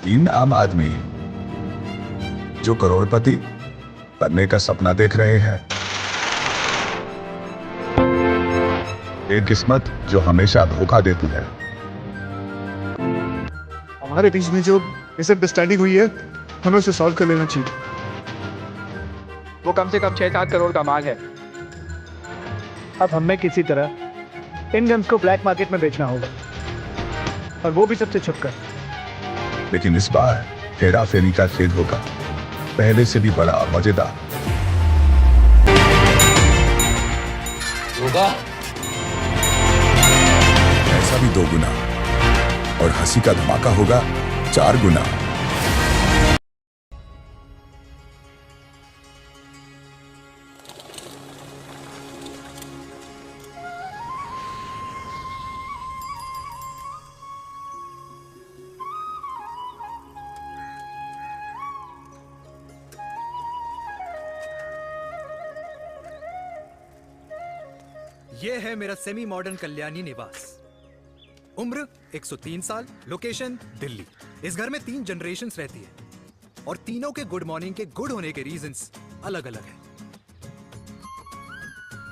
तीन आम आदमी जो करोड़पति बनने का सपना देख रहे हैं। एक किस्मत जो हमेशा धोखा देती है। हमारे बीच में जो मिसअंडरस्टैंडिंग हुई है, हमें उसे सॉल्व कर लेना चाहिए। वो कम से कम 6-7 करोड़ का माल है। अब हमें किसी तरह इन गन्स को ब्लैक मार्केट में बेचना होगा, और वो भी सबसे छुपकर। लेकिन इस बार हेरा फेरी का खेल होगा, पहले से भी बड़ा और मजेदार होगा। ऐसा भी 2 गुना, और हंसी का धमाका होगा 4 गुना। ये है मेरा सेमी मॉडर्न कल्याणी निवास। उम्र 103 साल, लोकेशन दिल्ली। इस घर में 3 जनरेशन्स रहती है और तीनों के गुड मॉर्निंग के गुड होने के रीजंस अलग अलग हैं।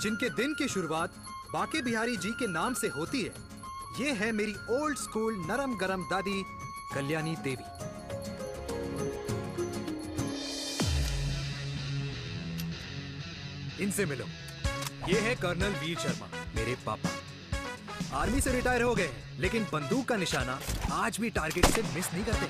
जिनके दिन की शुरुआत बाके बिहारी जी के नाम से होती है, ये है मेरी ओल्ड स्कूल नरम गरम दादी कल्याणी देवी। इनसे मिलो। ये है कर्नल वीर शर्मा, मेरे पापा। आर्मी से रिटायर हो गए, लेकिन बंदूक का निशाना आज भी टारगेट से मिस नहीं करते।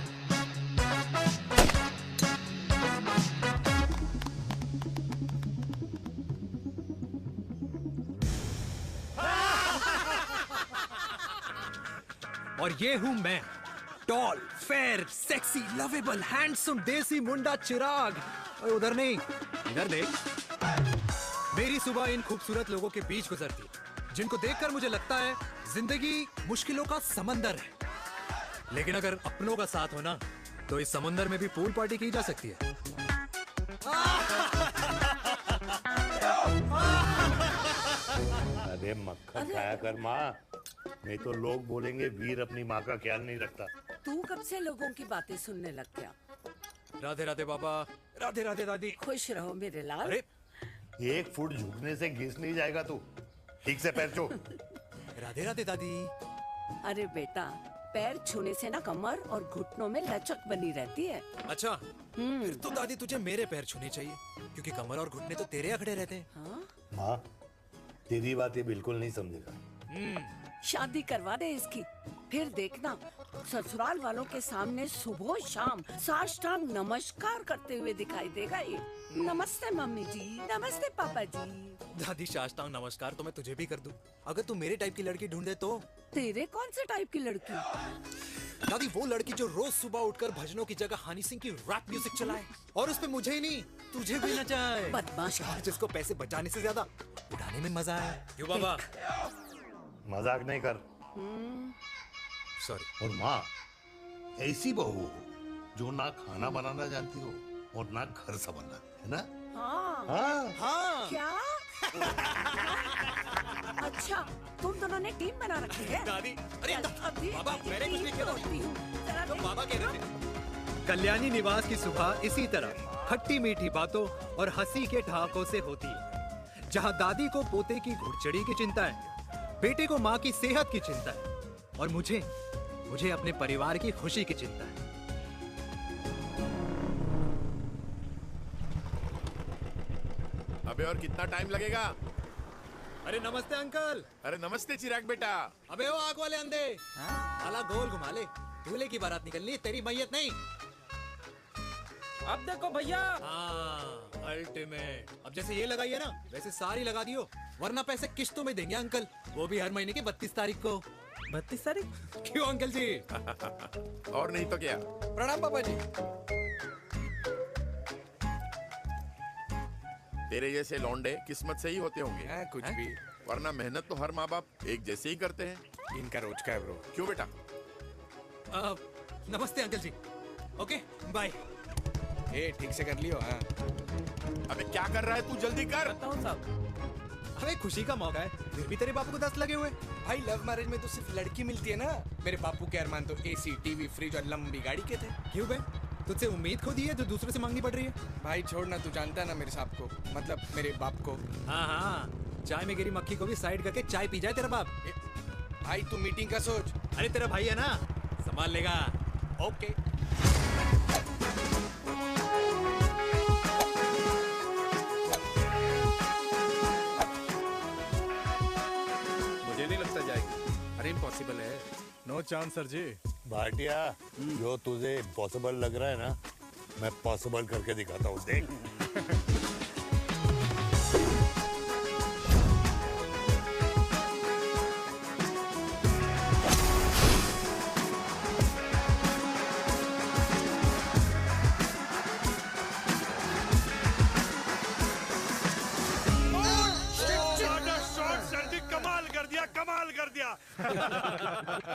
और ये हूं मैं, tall, fair, sexy, lovable, handsome desi मुंडा चिराग। और उधर नहीं, इधर देख। मेरी सुबह इन खूबसूरत लोगों के बीच गुजरती है, जिनको देखकर मुझे लगता है जिंदगी मुश्किलों का समंदर है। लेकिन अगर अपनों का साथ हो ना, तो इस समंदर में भी पूल पार्टी की जा सकती है। अरे मक्खन खाया कर माँ, नहीं तो लोग बोलेंगे वीर अपनी माँ का ख्याल नहीं रखता। तू कब से लोगों की बातें सुनने लग गया? राधे राधे बाबा, राधे राधे दादी। खुश रहो मेरे लाल। अरे 1 फुट झुकने से घिस नहीं जाएगा तू, ठीक से पैर छू। राधे राधे दादी। अरे बेटा, पैर छूने से ना कमर और घुटनों में लचक बनी रहती है। अच्छा, फिर तो दादी तुझे मेरे पैर छूने चाहिए, क्योंकि कमर और घुटने तो तेरे अखड़े रहते हैं। हाँ? माँ, तेरी बात ये बिल्कुल नहीं समझेगा। शादी करवा दे इसकी, फिर देखना ससुराल वालों के सामने सुबह शाम साष्टांग नमस्कार करते हुए दिखाई देगा ये। नमस्ते मम्मी जी, नमस्ते पापा जी। दादी साष्टांग नमस्कार तो मैं तुझे भी कर दूं, अगर तू मेरे टाइप की लड़की ढूंढे तो। तेरे कौन से टाइप की लड़की? दादी वो लड़की जो रोज सुबह उठकर भजनों की जगह हनी सिंह की रैप म्यूजिक चलाए, और उसपे मुझे ही नहीं तुझे भी नचाए। बदमाश। और जिसको पैसे बचाने से ज्यादा उड़ाने में मजा आए। क्यों बाबा? मजाक नहीं कर। सॉरी। और माँ, ऐसी बहू हो जो ना खाना बनाना जानती हो और ना घर संभालना, है ना? हाँ। हाँ। हाँ। क्या? अच्छा, तुम दोनों ने टीम बना रखी है? दादी, अरे अभी बाबा, मैंने कुछ नहीं किया। तोड़ती हूँ। जरा तो देख। बाबा कह रहे थे। कल्याणी निवास की सुबह इसी तरह खट्टी मीठी बातों और हंसी के ठहाकों से होती है, जहां दादी को पोते की घुड़चड़ी की चिंता है, बेटे को माँ की सेहत की चिंता है, और मुझे अपने परिवार की खुशी की चिंता है। अबे और कितना टाइम लगेगा? अरे नमस्ते अंकल। अरे नमस्ते चिराग बेटा। अबे वो आग वाले अंधे, साला गोल घुमा ले, दूल्हे की बारात निकलनी, तेरी मैयत नहीं। अब देखो भैया, हाँ, अल्टीमेट। अब जैसे ये लगाई है ना, वैसे सारी लगा दियो, वरना पैसे किश्तों में देंगे अंकल, वो भी हर महीने की 32 तारीख को। 32 तारीख? क्यों अंकल जी? और नहीं तो क्या। प्रणाम पापा जी। तेरे जैसे लौंडे किस्मत से ही होते होंगे। कुछ भी। वरना मेहनत तो हर माँ बाप एक जैसे ही करते हैं। इनका रोज का है ब्रो। क्यों बेटा? नमस्ते अंकल जी। Okay bye. ए ठीक से कर लियो। हाँ अबे क्या कर रहा है तू? जल्दी कर। करता हूँ साहब। अरे खुशी का मौका है, फिर भी तेरे बापू को 10 लगे हुए। भाई लव मैरिज में तो सिर्फ लड़की मिलती है ना। मेरे बापू के अरमान तो एसी, टीवी, फ्रिज और लंबी गाड़ी के थे। क्यों बे? तुझसे उम्मीद खो दी है जो दूसरों से मांगनी पड़ रही है। भाई छोड़ना, तू जानता है ना मेरे साहब को, मतलब मेरे बाप को। हाँ हाँ, चाय में गिरी मक्खी को भी साइड करके चाय पी जाए तेरा बाप। भाई तू मीटिंग का सोच। अरे तेरा भाई है ना, संभाल लेगा। ओके। मुझे नहीं लगता जाएगी। अरे इम्पॉसिबल है। नो चांस सर जी। भाटिया, जो तुझे इम्पॉसिबल लग रहा है ना, मैं पॉसिबल करके दिखाता हूँ, देख।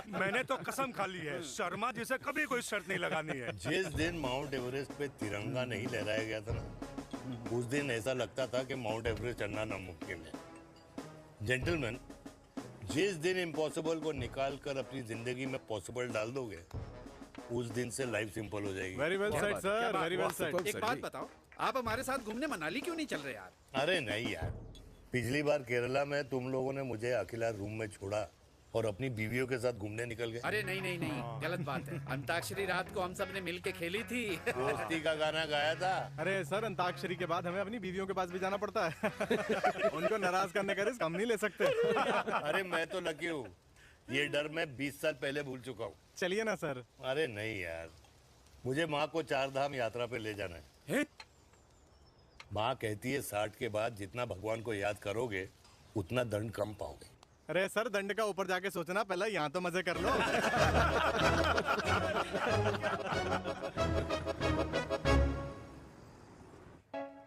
मैंने तो कसम खा ली है, शर्मा जी से कभी कोई शर्त नहीं लगानी है। जिस दिन माउंट एवरेस्ट पे तिरंगा नहीं लहराया गया था ना, उस दिन ऐसा लगता था कि माउंट एवरेस्ट चढ़ना नामुमकिन है। जेंटलमैन, जिस दिन इम्पॉसिबल को निकाल कर अपनी जिंदगी में पॉसिबल डाल दोगे, उस दिन से लाइफ सिंपल हो जाएगी। Very well said sir, very well said. एक बात बताओ, आप हमारे साथ घूमने मनाली क्यों नहीं चल रहे यार? अरे नहीं यार, पिछली बार केरला में तुम लोगों ने मुझे अकेला रूम में छोड़ा और अपनी बीवियों के साथ घूमने निकल गए। अरे नहीं नहीं नहीं, गलत बात है। अंताक्षरी रात को हम सब ने मिल के खेली थी। दोस्ती का गाना गाया था। अरे सर, अंताक्षरी के बाद हमें अपनी बीवियों के पास भी जाना पड़ता है। उनको नाराज करने का रिस्क हम नहीं ले सकते। अरे मैं तो लकी हूँ, ये डर मैं 20 साल पहले भूल चुका हूँ। चलिए ना सर। अरे नहीं यार, मुझे माँ को 4 धाम यात्रा पे ले जाना है। माँ कहती है 60 के बाद जितना भगवान को याद करोगे उतना दंड कम पाओगे। अरे सर, दंड का ऊपर जाके सोचना, पहले यहाँ तो मजे कर लो।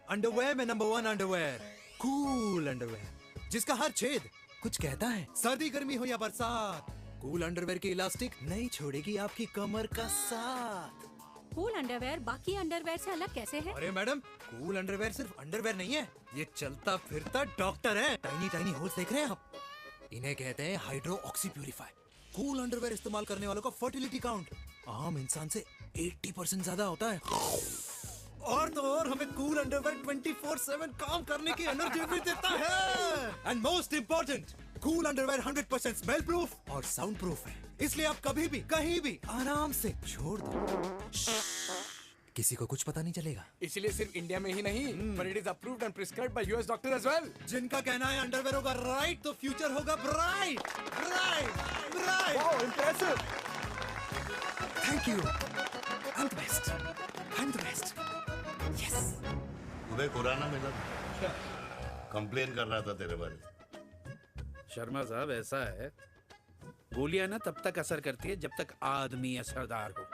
अंडरवेयर में नंबर 1 अंडरवेयर, कूल अंडरवेयर, जिसका हर छेद कुछ कहता है। सर्दी गर्मी हो या बरसात, कूल अंडरवेयर की इलास्टिक नहीं छोड़ेगी आपकी कमर का साथ। कूल अंडरवेयर बाकी अंडरवेयर से अलग कैसे है? अरे मैडम, कूल अंडरवेयर सिर्फ अंडरवेयर नहीं है, ये चलता फिरता डॉक्टर है। टाइनी टाइनी होल्स देख रहे हैं आप? इन्हें कहते हैं hydro oxy purify. Cool underwear इस्तेमाल करने वालों का फर्टिलिटी काउंट आम इंसान से 80% ज्यादा होता है। और तो और हमें कूल अंडरवेयर 24/7 काम करने की एनर्जी भी देता है। And most important, cool underwear 100% smell proof और साउंड प्रूफ है, इसलिए आप कभी भी कहीं भी आराम से छोड़ दो, किसी को कुछ पता नहीं चलेगा। इसलिए सिर्फ इंडिया में ही नहीं, पर it is approved and prescribed by US doctor as well. जिनका कहना है अंडरवेयर होगा राइट तो फ्यूचर होगा bright. Bright bright. Wow, impressive. Thank you. I am the best, I am the best. Yes. तुम्हें खुराना मिला, कंप्लेन कर रहा था तेरे बारे में। शर्मा साहब, ऐसा है, गोलियां ना तब तक असर करती है जब तक आदमी असरदार हो।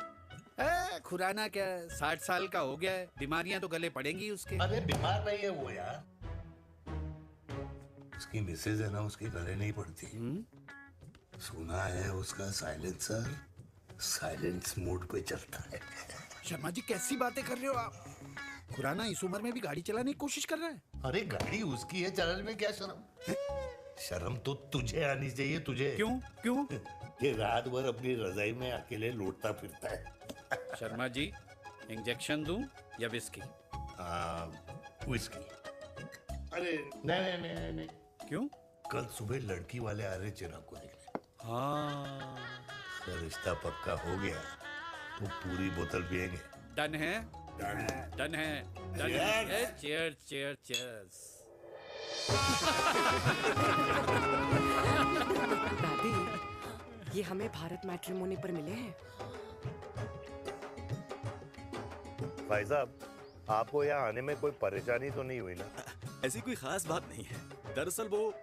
खुराना क्या, 60 साल का हो गया है, बीमारियां तो गले पड़ेंगी उसके। अरे बीमार नहीं है वो यार, उसकी मिसेज है ना, उसकी गले नहीं पड़ती। सुना है उसका साइलेंसर साइलेंस मोड पे चलता है। शर्मा जी, कैसी बातें कर रहे हो आप? खुराना इस उम्र में भी गाड़ी चलाने की कोशिश कर रहा है। अरे गाड़ी उसकी है, चलाने में क्या शर्म? शर्म तो तुझे आनी चाहिए, तुझे। क्यों क्यों? ये रात भर अपनी रजाई में अकेले लौटता फिरता है। शर्मा जी, इंजेक्शन दूं या विस्की? विस्की। अरे नहीं नहीं नहीं नहीं। क्यों? कल सुबह लड़की वाले आ रहे चिराग को देखने। हाँ, अगर रिश्ता पक्का हो गया तो पूरी बोतल पिएंगे। डन है? डन। डन है, डन है। Cheers cheers cheers. दादी, ये हमें भारत मैट्रिमोनी पर मिले हैं। भाई साहब, आपको यहाँ आने में कोई परेशानी तो नहीं हुई ना? ऐसी कोई खास बात नहीं है। दरअसल वो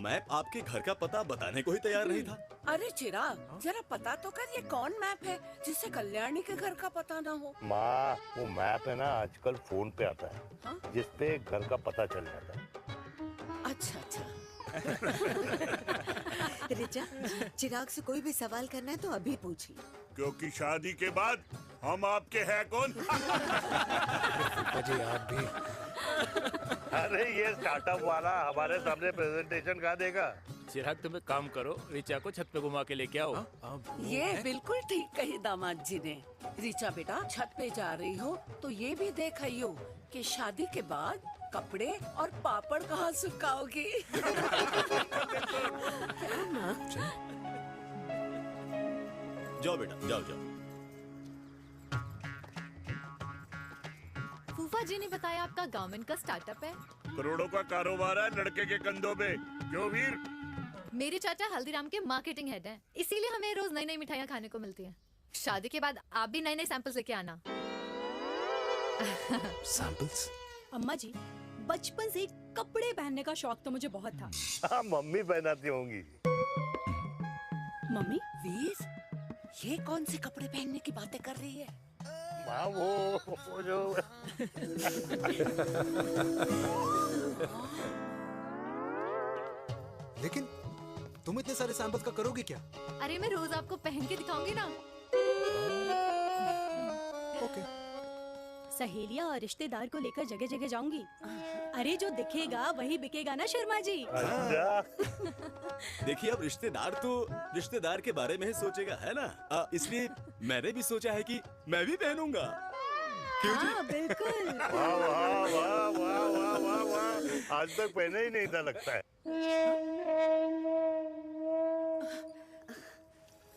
मैप आपके घर का पता बताने को ही तैयार नहीं था। अरे चिराग, जरा पता तो कर, ये कौन मैप है जिससे कल्याणी के घर का पता ना हो? माँ, वो मैप है ना, आजकल फोन पे आता है। हाँ? जिसपे घर का पता चल जाता है। अच्छा अच्छा। रिचा, चिराग से कोई भी सवाल करना है तो अभी पूछिए, क्योंकि शादी के बाद हम आपके हैं कौन? अजय आप भी अरे ये स्टार्टअप वाला हमारे सामने प्रेजेंटेशन कहाँ देगा? चिराग तुम एक काम करो, रिचा को छत पे घुमा के लेके आओ। ये बिल्कुल ठीक कही दामाद जी ने। रिचा बेटा छत पे जा रही हो तो ये भी देख आइयो कि शादी के बाद कपड़े और पापड़ कहाँ सुखाओगी। जाओ बेटा, जाओ जाओ। फूफा जी ने बताया आपका गवर्नमेंट का स्टार्टअप है। करोड़ों का कारोबार है लड़के के कंधों पे। क्यों वीर? मेरे चाचा हल्दीराम के मार्केटिंग हेड हैं, इसीलिए हमें रोज नई नई मिठाइयाँ खाने को मिलती हैं। शादी के बाद आप भी नए नए सैंपल्स लेके आना। सैंपल्स? अम्मा जी, बचपन से कपड़े पहनने का शौक तो मुझे बहुत था। हाँ, मम्मी पहनाती होंगी। मम्मी? वीर, ये कौन से कपड़े पहनने की बातें कर रही है? माँ वो जो लेकिन तुम इतने सारे सैंपल्स का करोगे क्या? अरे मैं रोज आपको पहन के दिखाऊंगी ना। ओके। सहेलियां और रिश्तेदार को लेकर जगह जगह जाऊंगी। अरे जो दिखेगा वही बिकेगा ना शर्मा जी। देखिए अब रिश्तेदार तो रिश्तेदार के बारे में ही सोचेगा, है ना? इसलिए मैंने भी सोचा है कि मैं भी पहनूंगा। क्यों जी? हाँ बिल्कुल। वाह वाह वाह वाह वाह वाह वाह, आज तक पहने ही नहीं था लगता है।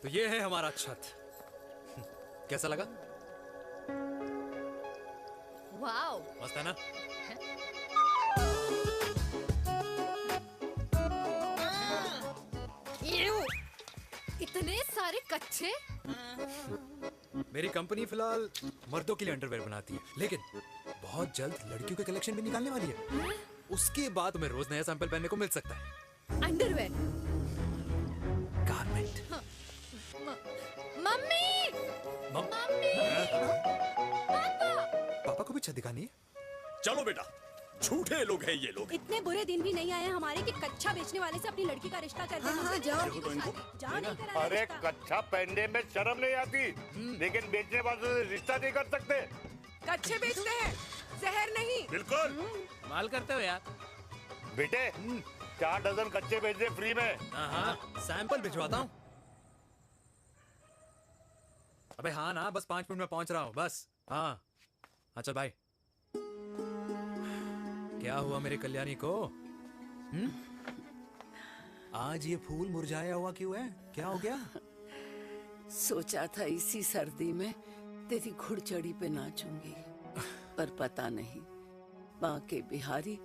तो ये है हमारा छत। कैसा लगा? वाओ, मस्त है ना? इतने सारे कच्चे। मेरी कंपनी फिलहाल मर्दों के लिए अंडरवेयर बनाती है, लेकिन बहुत जल्द लड़कियों के कलेक्शन भी निकालने वाली है। उसके बाद तुम्हें रोज नया सैंपल पहनने को मिल सकता है। अंडरवेयर? गारमेंट। मम्मी! मम्मी! पापा को भी छत दिखानी है? चलो बेटा, झूठे लोग हैं ये लोग। इतने बुरे दिन भी नहीं आए हमारे कि कच्चा बेचने वाले से अपनी लड़की का रिश्ता कर दे। हाँ, जाओ। जाओ नहीं करा अरे रिश्ता। कच्चा पहनने में शर्म नहीं आती, लेकिन बेचने वालों से रिश्ता नहीं कर सकते। कच्चे बेचते हैं, जहर नहीं। बिल्कुल। माल करते हो यार। बेटे 4 डजन कच्चे बेच दे फ्री में। हाँ, सैंपल भिजवाता हूँ। अबे हाँ ना, बस 5 मिनट में पहुंच रहा हूँ बस। हाँ चल भाई। क्या हुआ मेरे कल्याणी को? आज ये फूल मुरझाया हुआ क्यों है? क्या हो गया? सोचा था इसी सर्दी में तेरी घुड़चड़ी पे नाचूंगी, पर पता नहीं बाके बिहारी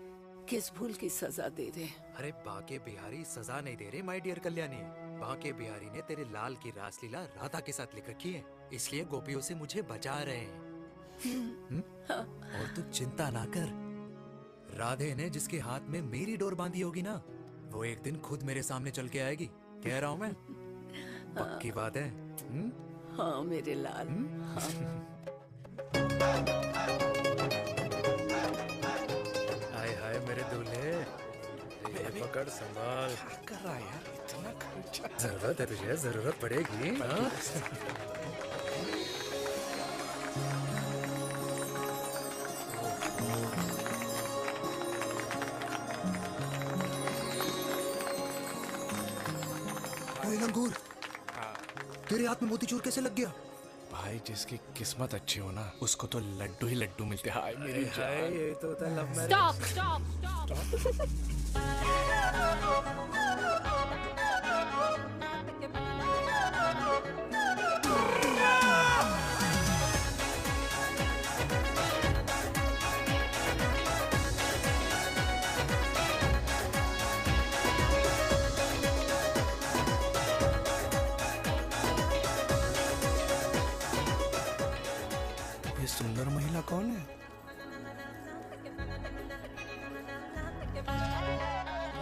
किस भूल की सजा दे रहे। अरे बाके बिहारी सजा नहीं दे रहे माय डियर कल्याणी। बाके बिहारी ने तेरे लाल की रासलीला राधा के साथ लिख रखी है, इसलिए गोपियों से मुझे बचा रहे हैं। और तू चिंता ना कर, राधे ने जिसके हाथ में मेरी डोर बांधी होगी ना, वो एक दिन खुद मेरे सामने चल के आएगी। कह रहा हूँ मैं, पक्की बात है। हाँ मेरे लाल। हाय हाय मेरे दूल्हे, ये पकड़ संभाल। कर रहा है यार, इतना खर्चा। जरूरत है तुझे, जरूरत पड़ेगी। हाँ? लंगूर, तेरे हाथ में मोतीचूर कैसे लग गया? भाई जिसकी किस्मत अच्छी हो ना, उसको तो लड्डू ही लड्डू मिलते हैं। हाय मेरी जान। ये तो होता है love marriage. Stop stop stop. ये सुंदर महिला कौन है?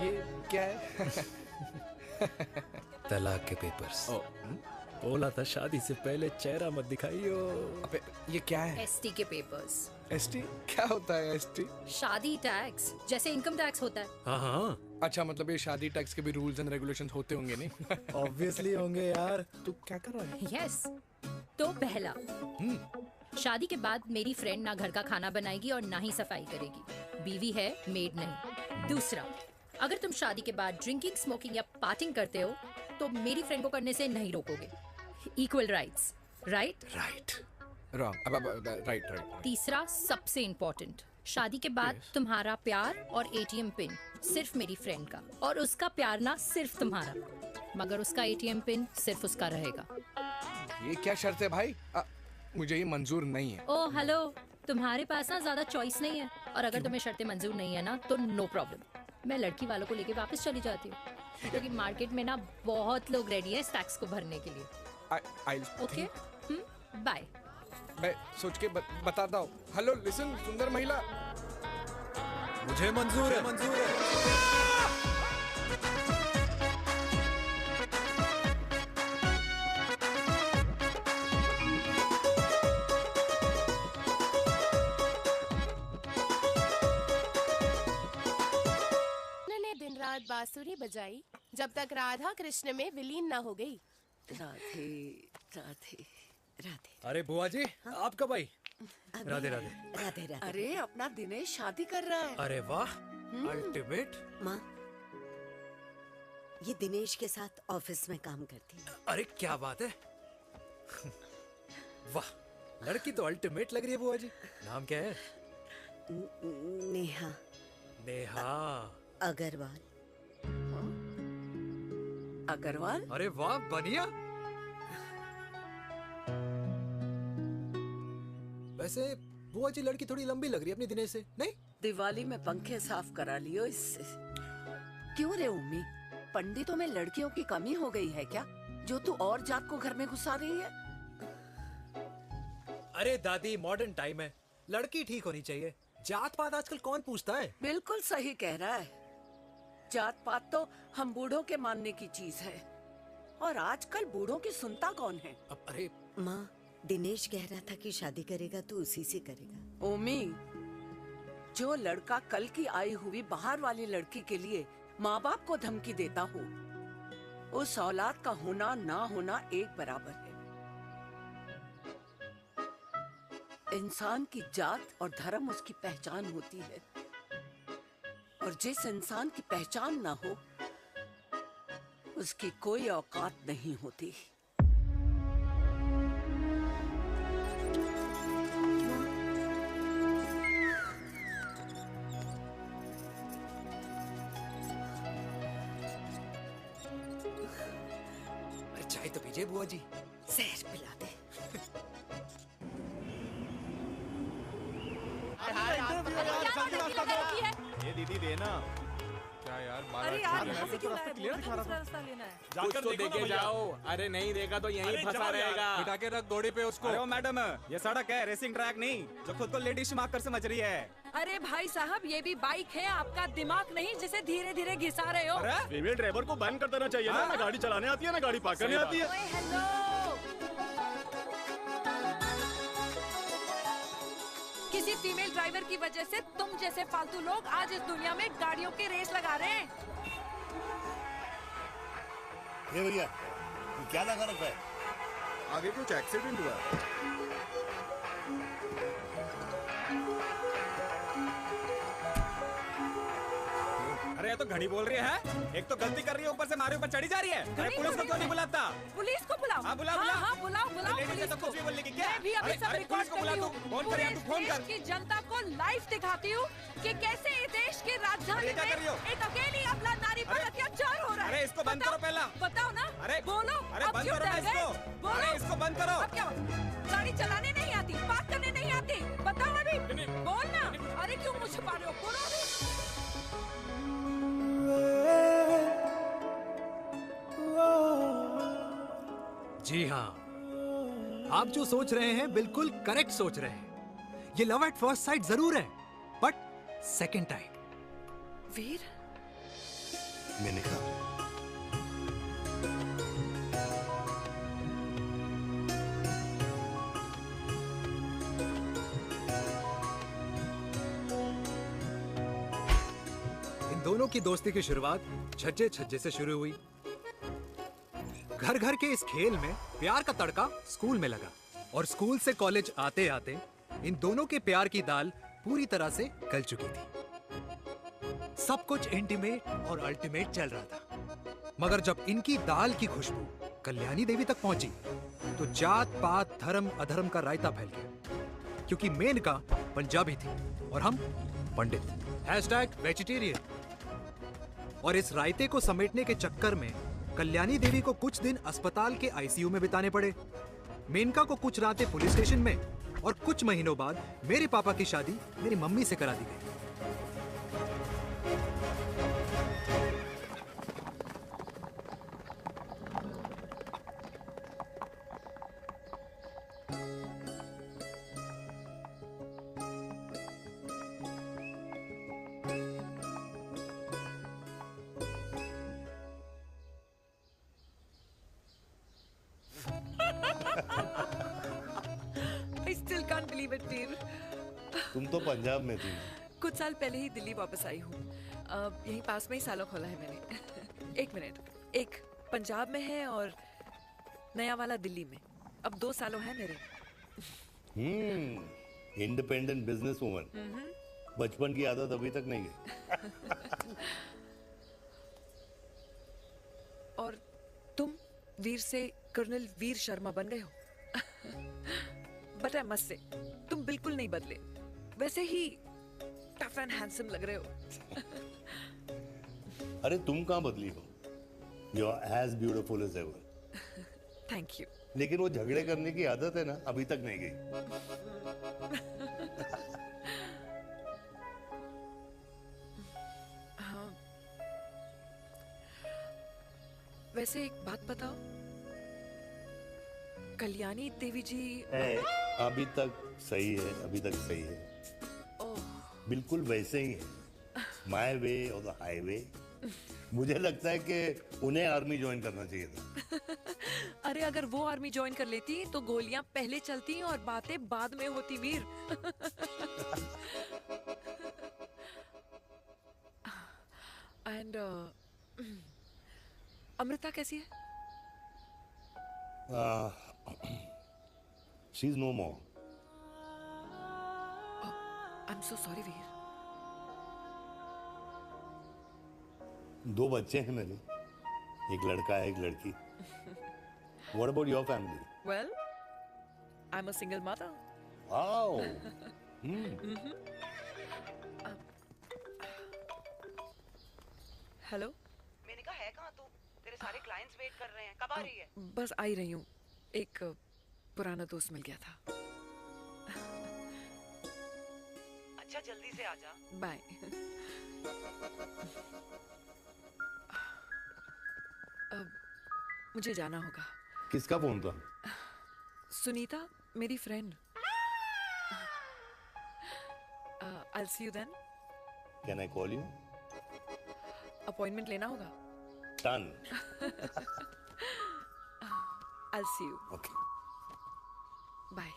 ये क्या है? तलाक के पेपर्स। बोला था शादी से पहले चेहरा मत दिखाइयो। अबे ये क्या है? एसटी के पेपर्स। एसटी क्या होता है? एसटी शादी टैक्स, जैसे इनकम टैक्स होता है। हाँ। अच्छा, मतलब ये शादी टैक्स के भी रूल्स एंड रेगुलेशंस होते होंगे नहीं? ऑब्वियसली होंगे यार। तू क्या कर रहा है? यस। तो पहला, शादी के बाद मेरी फ्रेंड ना घर का खाना बनाएगी और ना ही सफाई करेगी। बीवी है, मेड नहीं। दूसरा, अगर तुम शादी के बाद ड्रिंकिंग, स्मोकिंग या पार्टिंग करते हो तो मेरी फ्रेंड को करने से नहीं रोकोगे। Equal rights, right? Right. Wrong. Right. तीसरा, सबसे इम्पोर्टेंट, शादी के बाद तुम्हारा प्यार और एटीएम पिन सिर्फ मेरी फ्रेंड का, और उसका प्यार ना सिर्फ तुम्हारा, मगर उसका एटीएम पिन सिर्फ उसका रहेगा। ये क्या शर्त है भाई? मुझे ये मंजूर नहीं है। ओ हेलो, तुम्हारे पास ना ज्यादा चॉइस नहीं है, और अगर तुम्हें शर्तें मंजूर नहीं है ना तो नो प्रॉब्लम, मैं लड़की वालों को लेके वापस चली जाती हूँ, क्योंकि मार्केट में ना बहुत लोग रेडी हैं इस टैक्स को भरने के लिए। Okay, bye. मैं सोच के बताता हूँ। हेलो लिसन, सुंदर महिला, मुझे मंजूर है। दिन रात बांसुरी बजाई जब तक राधा कृष्ण में विलीन न हो गई। राधे राधे राधे। अरे बुआ जी, आप कब आई? राधे राधे। राधे राधे। अरे अपना दिनेश शादी कर रहा है। अरे वाह, अल्टीमेट। माँ, ये दिनेश के साथ ऑफिस में काम करती है। अरे क्या बात है, वाह, लड़की तो अल्टीमेट लग रही है बुआ जी। नाम क्या है? नेहा। नेहा अग्रवाल। अग्रवाल? अरे वाह, बढ़िया। वैसे बुआ जी लड़की थोड़ी लंबी लग रही है अपनी दिनेश से, नहीं? दिवाली में पंखे साफ करा लियो इससे। क्यों रे उम्मी, पंडितों में लड़कियों की कमी हो गई है क्या, जो तू और जात को घर में घुसा रही है? अरे दादी, मॉडर्न टाइम है, लड़की ठीक होनी चाहिए। जात पात आजकल कौन पूछता है? बिल्कुल सही कह रहा है। जात पात तो हम बूढ़ों के मानने की चीज है, और आजकल बूढ़ों की सुनता कौन है? अरे माँ, दिनेश कह रहा था कि शादी करेगा तो उसी से करेगा। ओमी, जो लड़का कल की आई हुई बाहर वाली लड़की के लिए माँ बाप को धमकी देता हो, उस औलाद का होना ना होना एक बराबर है। इंसान की जात और धर्म उसकी पहचान होती है, और जिस इंसान की पहचान ना हो उसकी कोई औकात नहीं होती। अरे चाय तो पीजिए बुआ जी। जहर पिला दे। ये दीदी देना। क्या यार, अरे यार, यहाँ से क्यों लाए? दूसरा रास्ता लेना है। जाकर तो देखे जाओ। अरे नहीं देखा तो यहीं फंसा रहेगा। उठा के रख घोड़ी पे उसको। अरे मैडम, ये सड़क है, रेसिंग ट्रैक नहीं, जो खुद को लेडी स्मार्ट कर समझ रही है। अरे भाई साहब, ये भी बाइक है, आपका दिमाग नहीं जिसे धीरे धीरे घिसा रहे हो। फीमेल ड्राइवर को बैन कर देना चाहिए ना गाड़ी चलाने आती है ना गाड़ी पार्क करने आती है। हेलो, किसी फीमेल ड्राइवर की वजह से तुम जैसे फालतू लोग आज इस दुनिया में गाड़ियों की रेस लगा रहे हैं। ये भैया, क्या लगा रखा है? आगे कुछ एक्सीडेंट हुआ है। अरे ये तो घड़ी बोल रही है, एक तो गलती कर रही है, ऊपर से हमारे ऊपर चढ़ी जा रही है। अरे पुलिस को क्यों नहीं बुलाता? पुलिस को बुलाओ। हाँ बुलाओ, हाँ बुलाओ पुलिस को। कुछ भी बोलने की क्या? मैं भी अभी सब रिकॉर्ड कर रही हूँ। फोन कर, तू फोन कर। की जनता को लाइव दिखाती हूँ कि कैसे इस देश की राजधानी में एक अकेली अबला नारी पर अत्याचार हो रहा है। अरे इसको बंद करो पहला। बताओ ना। अरे बोलो। अरे बंद करो इसको। अरे इसको बंद करो। अब क्या गाड़ी चलाने नहीं आती, पार्क करने नहीं आती? बताओ अभी, बोल ना। अरे क्यों मुझे छुपा रहे हो? बोलो अभी। जी हाँ, आप जो सोच रहे हैं बिल्कुल करेक्ट सोच रहे हैं। ये लव एट फर्स्ट साइट जरूर है, बट सेकंड टाइम। वीर, मैंने कहा इन दोनों की दोस्ती की शुरुआत छज्जे छज्जे से शुरू हुई। घर घर के इस खेल में प्यार का तड़का स्कूल में लगा। और स्कूल से कॉलेज आते आते इन दोनों के प्यार की दाल पूरी तरह से गल चुकी थी। सब कुछ इंटीमेट और अल्टीमेट चल रहा था, मगर जब इनकी दाल की खुशबू कल्याणी देवी तक पहुंची तो जात पात धर्म अधर्म का रायता फैल गया, क्योंकि मेनका पंजाबी थी और हम पंडित। #वेजिटेरियन। और इस रायते को समेटने के चक्कर में कल्याणी देवी को कुछ दिन अस्पताल के आईसीयू में बिताने पड़े। मेनका को कुछ रातें पुलिस स्टेशन में, और कुछ महीनों बाद मेरे पापा की शादी मेरी मम्मी से करा दी गई। I still can't believe it, वीर। तुम तो पंजाब में थी। कुछ साल पहले ही दिल्ली वापस आई हूँ। यहीं पास में ही सालों खोला है मैंने। एक मिनट, एक पंजाब में है और नया वाला दिल्ली में। अब 2 सालों है मेरे। Independent business woman. बचपन की आदत अभी तक नहीं गई। और तुम वीर से कर्नल वीर शर्मा बन गए हो। बट आई मस्ट से, तुम बिल्कुल नहीं बदले, वैसे ही टफ एंड हैंडसम लग रहे हो। अरे तुम कहाँ बदली हो? You are as beautiful as ever. Thank you. लेकिन वो झगड़े करने की आदत है ना, अभी तक नहीं गई। हाँ। वैसे एक बात बताओ, कल्याणी देवी जी अभी तक सही है, अभी तक सही है। बिल्कुल वैसे ही है, माय वे और द हाईवे। मुझे लगता है कि उन्हें आर्मी ज्वाइन करना चाहिए था। अरे अगर वो आर्मी ज्वाइन कर लेती तो गोलियां पहले चलती और बातें बाद में होती, वीर। एंड अमृता कैसी है? She is no more. I am so sorry Veer. 2 बच्चे हैं मेरे, एक लड़का है, एक लड़की। What about your family? Well, I'm a single mother. Wow. Hello. मैंने कहा है कहाँ तू? तेरे सारे क्लाइंट्स वेट कर रहे हैं, कब आ रही है? बस आ ही रही हूँ, एक पुराना दोस्त मिल गया था। अच्छा जल्दी से आ जा। बाय। अब मुझे जाना होगा। किसका फोन था? सुनीता, मेरी friend. I'll see you then. Can I call you? Appointment लेना होगा। Done. I'll see you. Okay. Bye.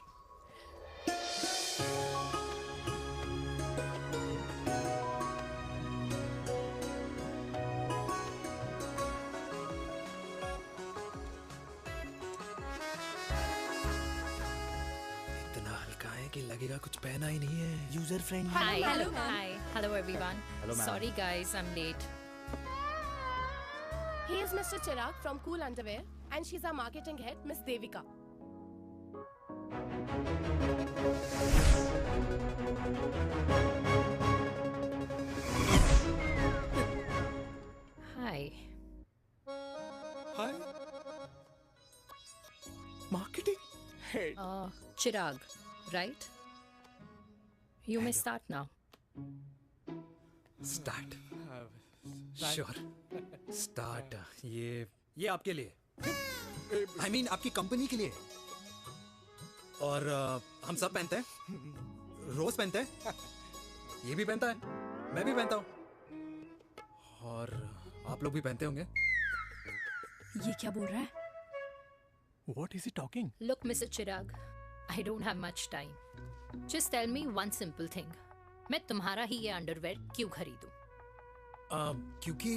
इतना हल्का है कि लगेगा कुछ पहना ही नहीं है। User friendly. Hi, Hello, ma'am. hi, hello everyone. Hello, ma'am. Sorry guys, I'm late. He is Mr. Chirag from Cool Underwear and she's our marketing head, Miss Devika. Hi. Hi. Marketing head. Chirag, right? You may start now. Start. Sure. Start. ये आपके लिए, I mean आपकी company के लिए। और हम सब पहनते हैं, रोज पहनते हैं, ये भी पहनता है, मैं भी पहनता हूँ, और आप लोग भी पहनते होंगे। ये क्या बोल रहा है? What is he talking? Look, Mr. Chirag, I don't have much time. Just tell me one simple thing. मैं तुम्हारा ही ये अंडरवेयर क्यों खरीदूं? क्योंकि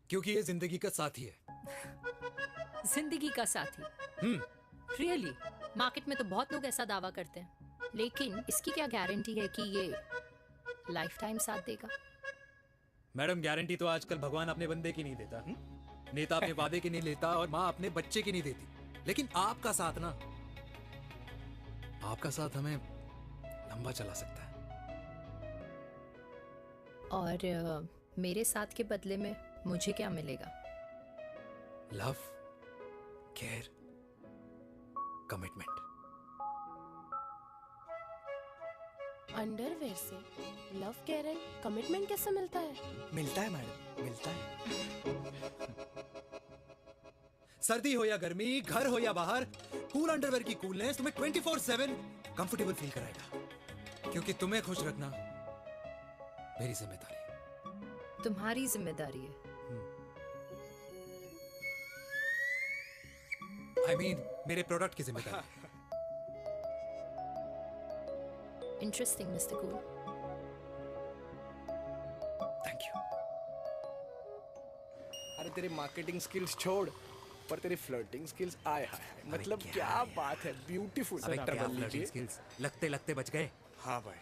क्योंकि ये जिंदगी का साथी है। जिंदगी का साथी? रियली? मार्केट में तो बहुत लोग ऐसा दावा करते हैं, लेकिन इसकी क्या गारंटी है कि ये लाइफ टाइम साथ देगा? मैडम, गारंटी तो आजकल भगवान अपने बंदे की नहीं देता। नेता अपने वादे की नहीं लेता और माँ अपने बच्चे की नहीं देती, लेकिन आपका साथ ना, आपका साथ हमें लंबा चला सकता है। और मेरे साथ के बदले में मुझे क्या मिलेगा? Love, care, commitment. अंडरवेयर से लव, केयर एंड कमिटमेंट कैसे मिलता है? मिलता है मैडम, मिलता है। सर्दी हो या गर्मी, घर हो या बाहर, कूल अंडरवेयर की कूलनेस तुम्हें 24/7 कंफर्टेबल फील कराएगा, क्योंकि तुम्हें खुश रखना मेरी जिम्मेदारी है। तुम्हारी जिम्मेदारी है? I mean, मेरे प्रोडक्ट की जिम्मेदारी है। Interesting mister cool. Thank you. अरे तेरे मार्केटिंग स्किल्स छोड़, पर तेरी फ्लर्टिंग स्किल्स आए हाय, मतलब क्या बात है, ब्यूटीफुल। स्किल्स लगते लगते बच गए। हाँ भाई,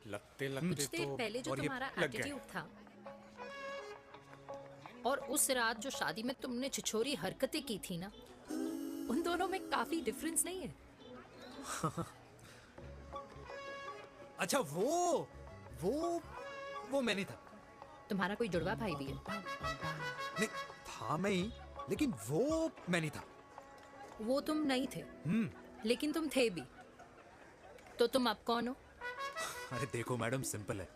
लगते कुछ लगते देर तो पहले जो और ये तुम्हारा लग गए। एटीट्यूड था, और उस रात जो शादी में तुमने छिछोरी हरकतें की थी ना, उन दोनों में काफी डिफरेंस नहीं है? अच्छा, वो मैं नहीं था। तुम्हारा कोई जुड़वा भाई भी है? नहीं था मैं ही, लेकिन वो मैं नहीं था। वो तुम नहीं थे, लेकिन तुम थे भी। तो तुम अब कौन हो? अरे देखो मैडम, सिंपल है।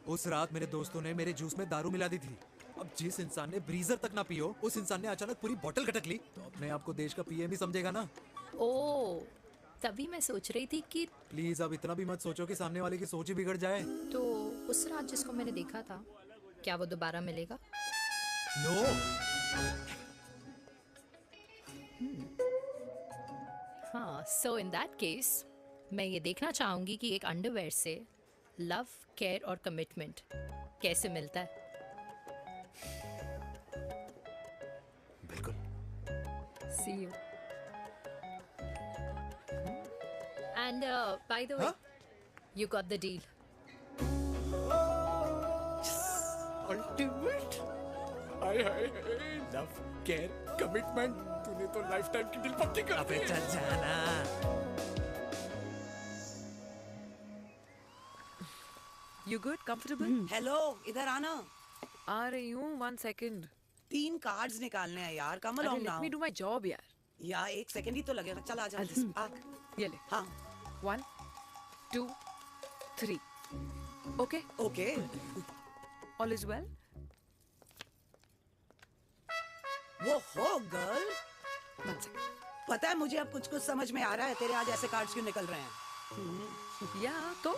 उस रात मेरे दोस्तों ने मेरे जूस में दारू मिला दी थी। अब जिस इंसान ने ब्रीजर तक ना पियो, उस इंसान ने अचानक पूरी बोतल गटक ली, तो अपने आप को देश का पीएम ही समझेगा ना। ओ, तभी मैं सोच रही थी कि प्लीज अब इतना भी मत सोचो कि सामने वाले की सोच ही बिगड़ जाए। तो उस रात जिसको मैंने देखा था, क्या वो दोबारा मिलेगा? नो। हाँ, सो इन दैट केस मैं ये देखना चाहूंगी कि एक अंडरवेयर से लव, केयर और कमिटमेंट कैसे मिलता है। बिल्कुल। See you. And by the way, you got the deal. Ultimate. Hi hi, love, care, commitment, तूने तो लाइफ टाइम की डील पक्की कर दी। चल जाना। You good? Comfortable? हेलो, इधर आना। आ रही हूँ, 1 second. 3 कार्ड्स निकालने हैं यार, कमल अरे on let me do my job यार. यार 1 सेकंड ही तो लगेगा, चल आ जा। I'll just- आ। ये ले. हाँ। 1, 2, 3. Okay? Okay. All is well? वो हो गर्ल। 1 second. पता है मुझे अब कुछ कुछ समझ में आ रहा है, तेरे आज ऐसे कार्ड्स क्यों निकल रहे हैं। या तो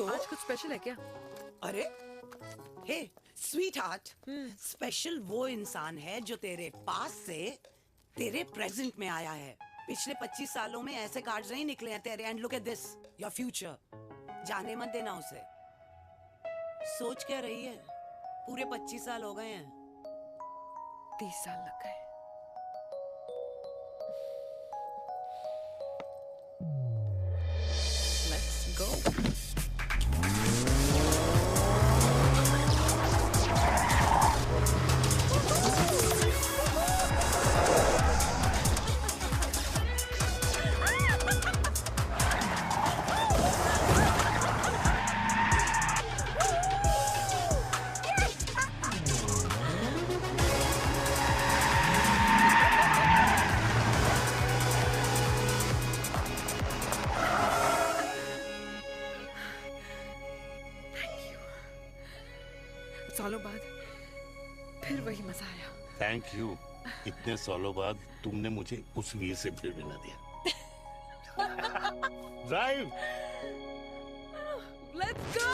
आज कुछ स्पेशल है क्या? अरे हे स्वीट हार्ट, स्पेशल वो इंसान है जो तेरे पास से तेरे प्रेजेंट में आया है। पिछले 25 सालों में ऐसे कार्ड्स नहीं निकले हैं तेरे। And look at this, your future. जाने मत देना उसे। सोच क्या रही है, पूरे 25 साल हो गए हैं। 30 साल लग गए। Let's go. सालों बाद फिर वही मजा आया। Thank you. इतने सालों बाद तुमने मुझे उस वीर से फिर मिला दिया। ड्राइव। Let's go.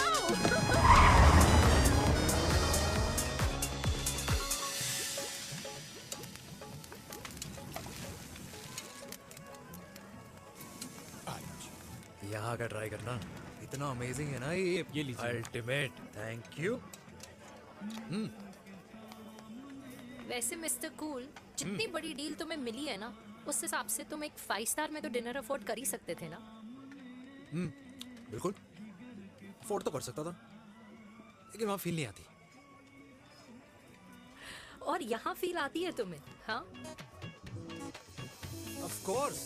यहाँ का ट्राई करना, इतना अमेजिंग है ना ये लीजिए। अल्टीमेट। Thank you. वैसे मिस्टर कूल, जितनी बड़ी डील तुम्हें मिली है ना, उस हिसाब से तुम एक 5 स्टार में तो डिनर अफोर्ड कर ही सकते थे ना। बिल्कुल अफोर्ड तो कर सकता था, लेकिन वहां फील नहीं आती। और यहाँ फील आती है तुम्हें? हाँ, ऑफ कोर्स।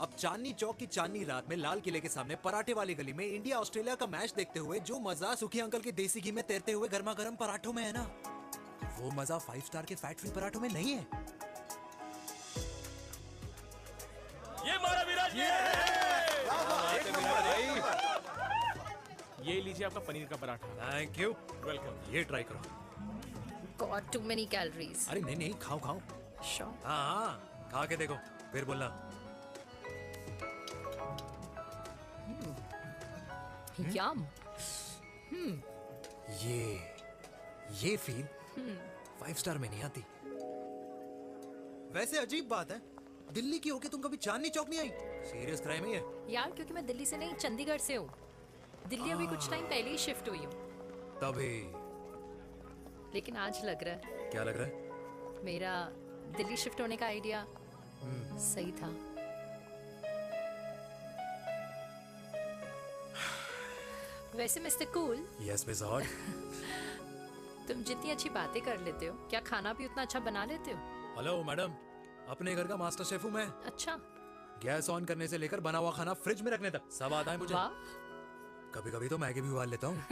अब चांदनी चौक की चांदनी रात में लाल किले के सामने पराठे वाली गली में इंडिया ऑस्ट्रेलिया का मैच देखते हुए जो मजा सुखी अंकल के देसी घी में तैरते हुए गर्मा गर्म पराठों में है ना, वो मजा 5 स्टार के फैट फ्री पराठों में नहीं है। ये मारा विराज, ये लीजिए आपका पनीर का पराठा। Thank you, welcome. ये ट्राई करो। God, too many calories. अरे नहीं नहीं, खाओ खाओ। श्योर। हाँ, खा के देखो फिर बोलना। यम। ये फील 5 स्टार में नहीं आती। वैसे अजीब बात है, दिल्ली की होके तुम कभी चांदनी चौक नहीं आई? सीरियस क्राइम है ये। यार, क्योंकि मैं दिल्ली से नहीं, चंडीगढ़ से हूँ। दिल्ली अभी कुछ टाइम पहले ही शिफ्ट हुई हूँ। तभी। लेकिन आज लग रहा है, क्या लग रहा है? मेरा दिल्ली शिफ्ट होने का आइडिया सही था। वैसे mister cool, yes miss hot, तुम जितनी अच्छी बातें कर लेते हो, क्या खाना भी उतना अच्छा बना लेते हो? हेलो मैडम, अपने घर का मास्टर शेफ हूँ मैं। अच्छा। गैस ऑन करने से लेकर बना हुआ खाना फ्रिज में रखने तक सब आता है मुझे। कभी कभी तो मैगी भी उबाल लेता हूँ।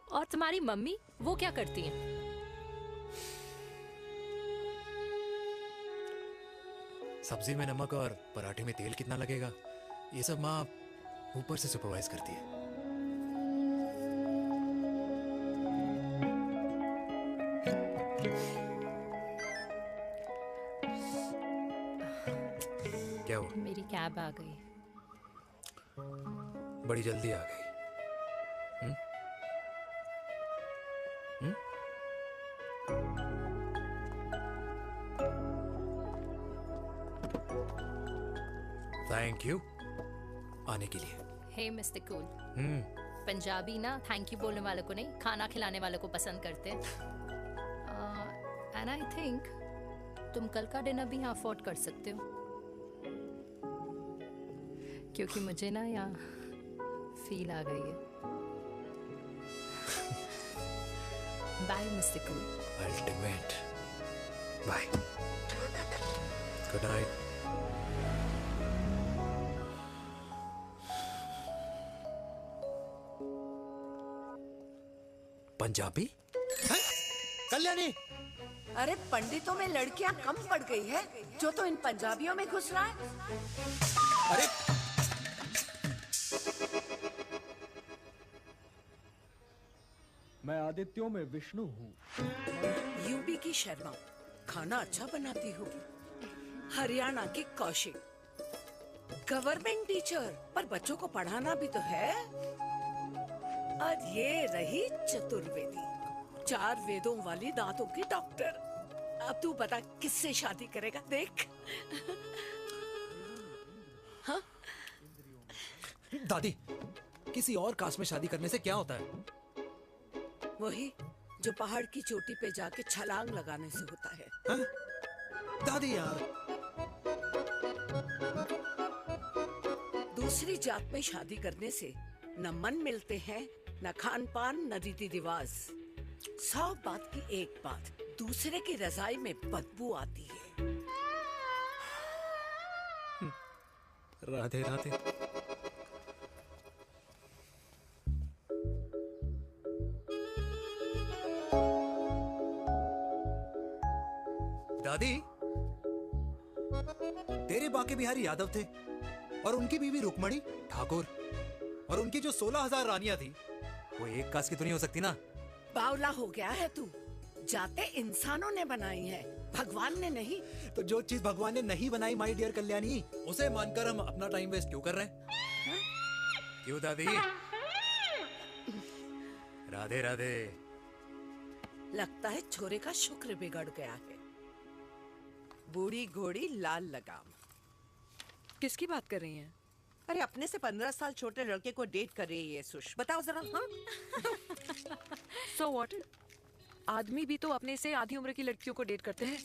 और तुम्हारी मम्मी, वो क्या करती हैं? सब्जी में नमक और पराठे में तेल कितना लगेगा, ये सब माँ ऊपर से सुपरवाइज करती है। क्या हुआ? मेरी कैब आ गई। बड़ी जल्दी आ गई। थैंक यू आने के लिए। हे मिस्टर कूल, पंजाबी ना थैंक यू बोलने वालों को नहीं, खाना खिलाने वालों को पसंद करते हैं। एंड आई थिंक तुम कल का डिनर भी यहाँ अफोर्ड कर सकते हो, क्योंकि मुझे ना यहाँ फील आ गई है। Bye mister cool. Ultimate. Bye. Good night. Punjabi? Kalyani! अरे पंडितों में लड़कियां कम पड़ गई है जो तो इन पंजाबियों में घुस रहा है। अरे मैं आदित्यों में विष्णु हूँ। यूपी की शर्मा, खाना अच्छा बनाती होगी। हरियाणा की कौशिक, गवर्नमेंट टीचर, पर बच्चों को पढ़ाना भी तो है। और ये रही चतुर्वेदी, 4 वेदों वाली दांतों की डॉक्टर। अब तू बता किससे शादी करेगा? देख। हाँ? दादी, किसी और कास्ट में शादी करने से क्या होता है? वही जो पहाड़ की चोटी पे जाके छलांग लगाने से होता है। हा? दादी यार, दूसरी जात में शादी करने से न मन मिलते हैं, न खान पान, न रीति रिवाज। 100 बात की एक बात, दूसरे की रजाई में बदबू आती है। राधे राधे। दादी, तेरे बाके बिहारी यादव थे और उनकी बीवी रुक्मणी ठाकुर, और उनकी जो 16,000 रानियां थी वो एक कास्ट की तो नहीं हो सकती ना? बावला हो गया है तू। जाते इंसानों ने बनाई है, भगवान ने नहीं। तो जो चीज भगवान ने नहीं बनाई माय डियर कल्याणी, उसे मानकर हम अपना टाइम वेस्ट क्यों कर रहे हैं? क्यों दादी? राधे राधे। लगता है छोरे का शुक्र बिगड़ गया है। बूढ़ी घोड़ी लाल लगाम। किसकी बात कर रही हैं? अरे अपने से 15 साल छोटे लड़के को डेट कर रही है सुष। बताओ जरा। हाँ? So what? आदमी भी तो अपने से आधी उम्र की लड़कियों को डेट करते हैं.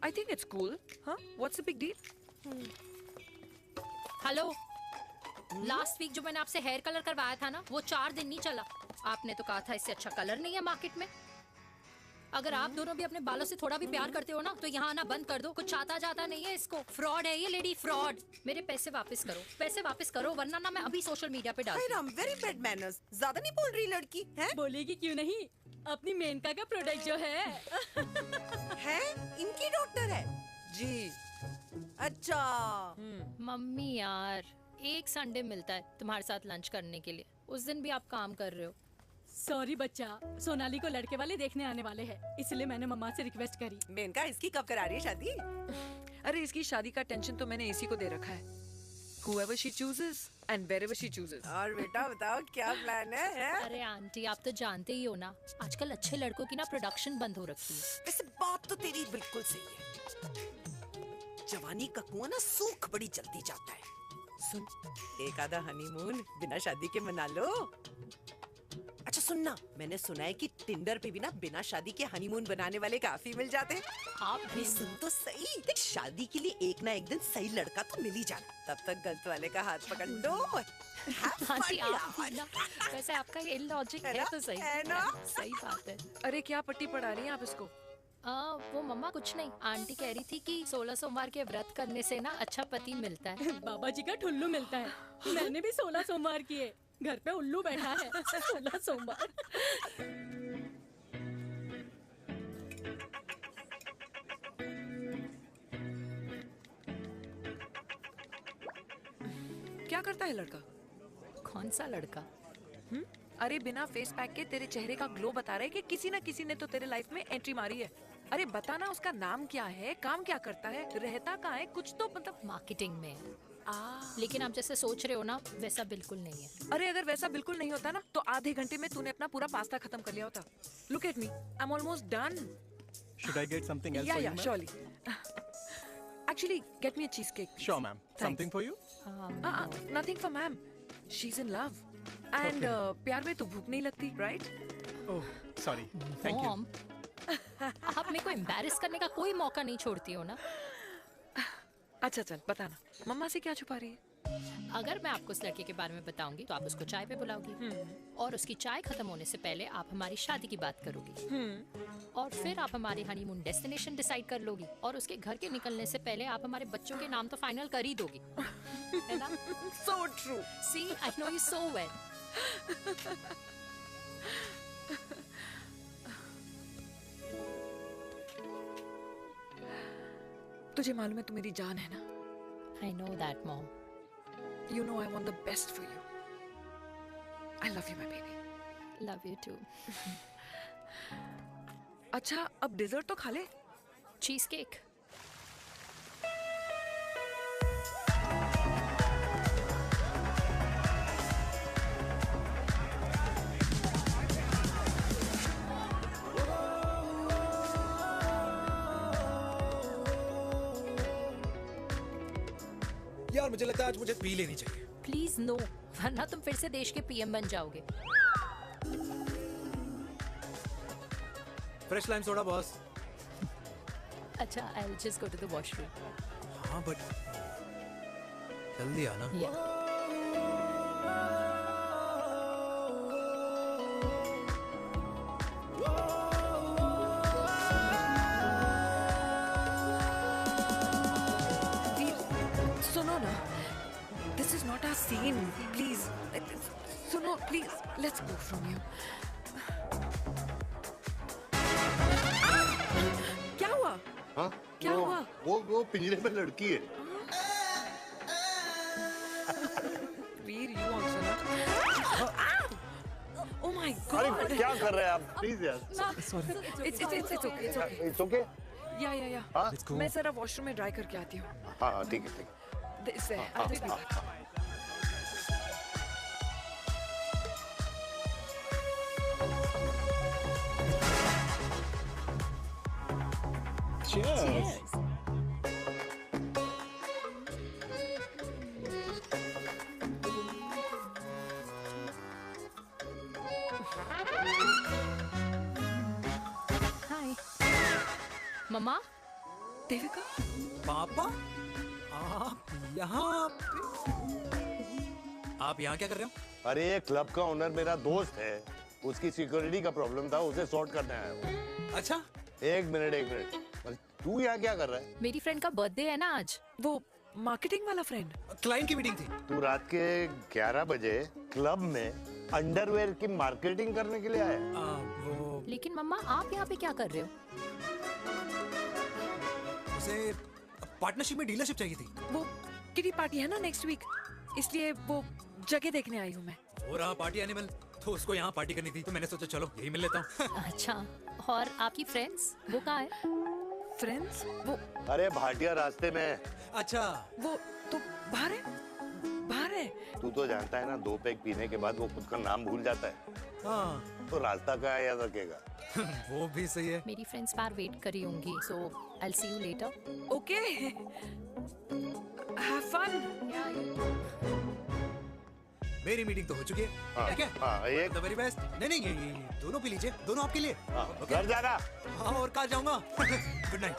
I think it's cool. हाँ, what's the big deal? Hello, last week जो मैंने आपसे हेयर कलर करवाया था ना, वो 4 दिन नहीं चला. आपने तो कहा था इससे अच्छा कलर नहीं है मार्केट में. अगर आप दोनों भी अपने बालों से थोड़ा भी प्यार करते हो ना, तो यहाँ आना बंद कर दो. कुछ आता जाता नहीं है इसको. फ्रॉड है ये लेडी, फ्रॉड. मेरे पैसे वापस करो, पैसे वापस करो, वरना ना मैं अभी सोशल मीडिया पे डालती हूँ. Very bad manners. ज्यादा नहीं बोल रही लड़की है? बोलेगी क्यों नहीं? अपनी मेनका का प्रोडक्ट जो है है इनकी डॉक्टर है जी. अच्छा. मम्मी यार, एक संडे मिलता है तुम्हारे साथ लंच करने के लिए. उस दिन भी आप काम कर रहे हो. सॉरी बच्चा, सोनाली को लड़के वाले देखने आने वाले हैं, इसलिए मैंने मम्मा से रिक्वेस्ट करी. मेनका, इसकी कब करा रही है शादी? अरे इसकी शादी का टेंशन तो मैंने इसी को दे रखा है. Whoever she chooses and wherever she chooses. और बेटा बताओ क्या प्लान है? अरे आंटी, आप तो जानते ही हो ना, आजकल अच्छे लड़कों की ना प्रोडक्शन बंद हो रखी है. वैसे बात तो तेरी बिल्कुल सही है. जवानी का कुआं ना सूख बड़ी जल्दी जाता है. सुन, एक आधा हनीमून बिना शादी के मना लो. अच्छा सुनना, मैंने सुना है कि टिंडर पे भी ना बिना शादी के हनीमून बनाने वाले काफी मिल जाते हैं. आप भी सुन तो सही. देख, शादी के लिए एक ना एक दिन सही लड़का तो मिल ही जाना. तब तक गलत वाले का हाथ पकड़ लो. आंटी आप भी ना, वैसे आपका ये लॉजिक है तो सही है ना? सही बात है. अरे क्या पट्टी पढ़ा रही हैं आप इसको? वो मम्मा कुछ नहीं, आंटी कह रही थी कि 16 सोमवार के व्रत करने से ना अच्छा पति मिलता है. बाबा जी का ठुल्लू मिलता है. मैंने भी 16 सोमवार किए. घर पे उल्लू बैठा है 16 सोमवार. क्या करता है लड़का? कौन सा लड़का? अरे बिना फेस पैक के तेरे चेहरे का ग्लो बता रहा है कि किसी ना किसी ने तो तेरे लाइफ में एंट्री मारी है. अरे बताना, उसका नाम क्या है, काम क्या करता है, रहता कहाँ है, कुछ तो मतलब. मार्केटिंग में. लेकिन आप जैसे सोच रहे हो ना, वैसा बिल्कुल नहीं है. अरे अगर वैसा बिल्कुल नहीं होता ना, तो आधे घंटे में तूने अपना पूरा पास्ता खत्म कर लिया होता. Look at me, I am almost done. Should I get something else Yeah, for yeah, you, surely. Actually, get me a cheesecake. Sure, ma'am. Thanks. Something for you? Nothing for ma'am. She's in love. And प्यार में तो भूख नहीं लगती, right? Oh, sorry. Thank you. Mom, आप मेरे को embarrass करने का कोई मौका नहीं छोड़ती हो ना. अच्छा चल बताना, मम्मा से क्या छुपा रही है? अगर मैं आपको उस लड़के के बारे में बताऊंगी तो आप उसको चाय पे बुलाओगी, और उसकी चाय खत्म होने से पहले आप हमारी शादी की बात करोगी, और फिर आप हमारे हनीमून डेस्टिनेशन डिसाइड कर लोगी, और उसके घर के निकलने से पहले आप हमारे बच्चों के नाम तो फाइनल कर ही दोगी. है ना? So true. See, I know you so well. तुझे मालूम है तू मेरी जान है ना? I know that, Mom. You know I want the best for you. I love you, my baby. Love you too. अच्छा, अब डेजर्ट तो खा ले. Cheese cake. यार मुझे लगता है आज मुझे पी लेनी चाहिए. प्लीज नो, वरना तुम फिर से देश के पीएम बन जाओगे. Fresh lime soda boss. अच्छा, I'll just go to the washroom. हाँ बट जल्दी आना. सुनो ना, this is not our scene. Please, सुनो please. Let's go from here. क्या हुआ? हाँ? क्या हुआ? वो पिंजरे में लड़की है. वीर, you also ना. Oh my God. अरे क्या कर रहे हैं आप? Please यार. It's okay. It's okay. या. हाँ? मैं जरा वॉशरूम में ड्राई करके आती हूँ. हाँ ठीक है. This है. I'll just be back. Cheers. मम्मा, देविका, पापा, आप यहाँ क्या कर रहे हो? अरे ये क्लब का ओनर मेरा दोस्त है, उसकी सिक्योरिटी का प्रॉब्लम था, उसे सॉर्ट करने आया हूँ। अच्छा, एक मिनट। अरे तू यहाँ क्या कर रहा है? मेरी फ्रेंड का बर्थडे है ना आज। वो मार्केटिंग वाला फ्रेंड, क्लाइंट की मीटिंग थी। तू रात के 11 बजे क्लब में अंडरवेयर की मार्केटिंग करने के लिए आया? लेकिन मम्मा आप यहाँ पे क्या कर रहे हो? उसे पार्टनरशिप में डीलरशिप चाहिए थी। वो किटी पार्टी है ना नेक्स्ट वीक, इसलिए वो जगह देखने आई हूँ मैं। हो रहा पार्टी एनिमल, तो उसको यहाँ पार्टी करनी थी, तो मैंने सोचा चलो यही मिल लेता हूँ। अच्छा, और आपकी फ्रेंड्स वो कहाँ है? फ्रेंड्स वो अरे भाटिया रास्ते में। अच्छा, वो तो बाहर है, बाहर है। तू तो जानता है ना, 2 पैक पीने के बाद वो खुद का नाम भूल जाता है। हाँ। तो रास्ता क्या याद रखेगा? वो भी सही है। मेरी फ्रेंड्स बाहर वेट कर रही होंगी, so I will see you later. Okay, have fun. मेरी मीटिंग तो हो चुकी है। हाँ, क्या? हाँ, एक द वेरी बेस्ट। नहीं, ये दोनों पी लीजिए, दोनों आपके लिए। घर जाना। हाँ, और कहाँ जाऊंगा? Good night.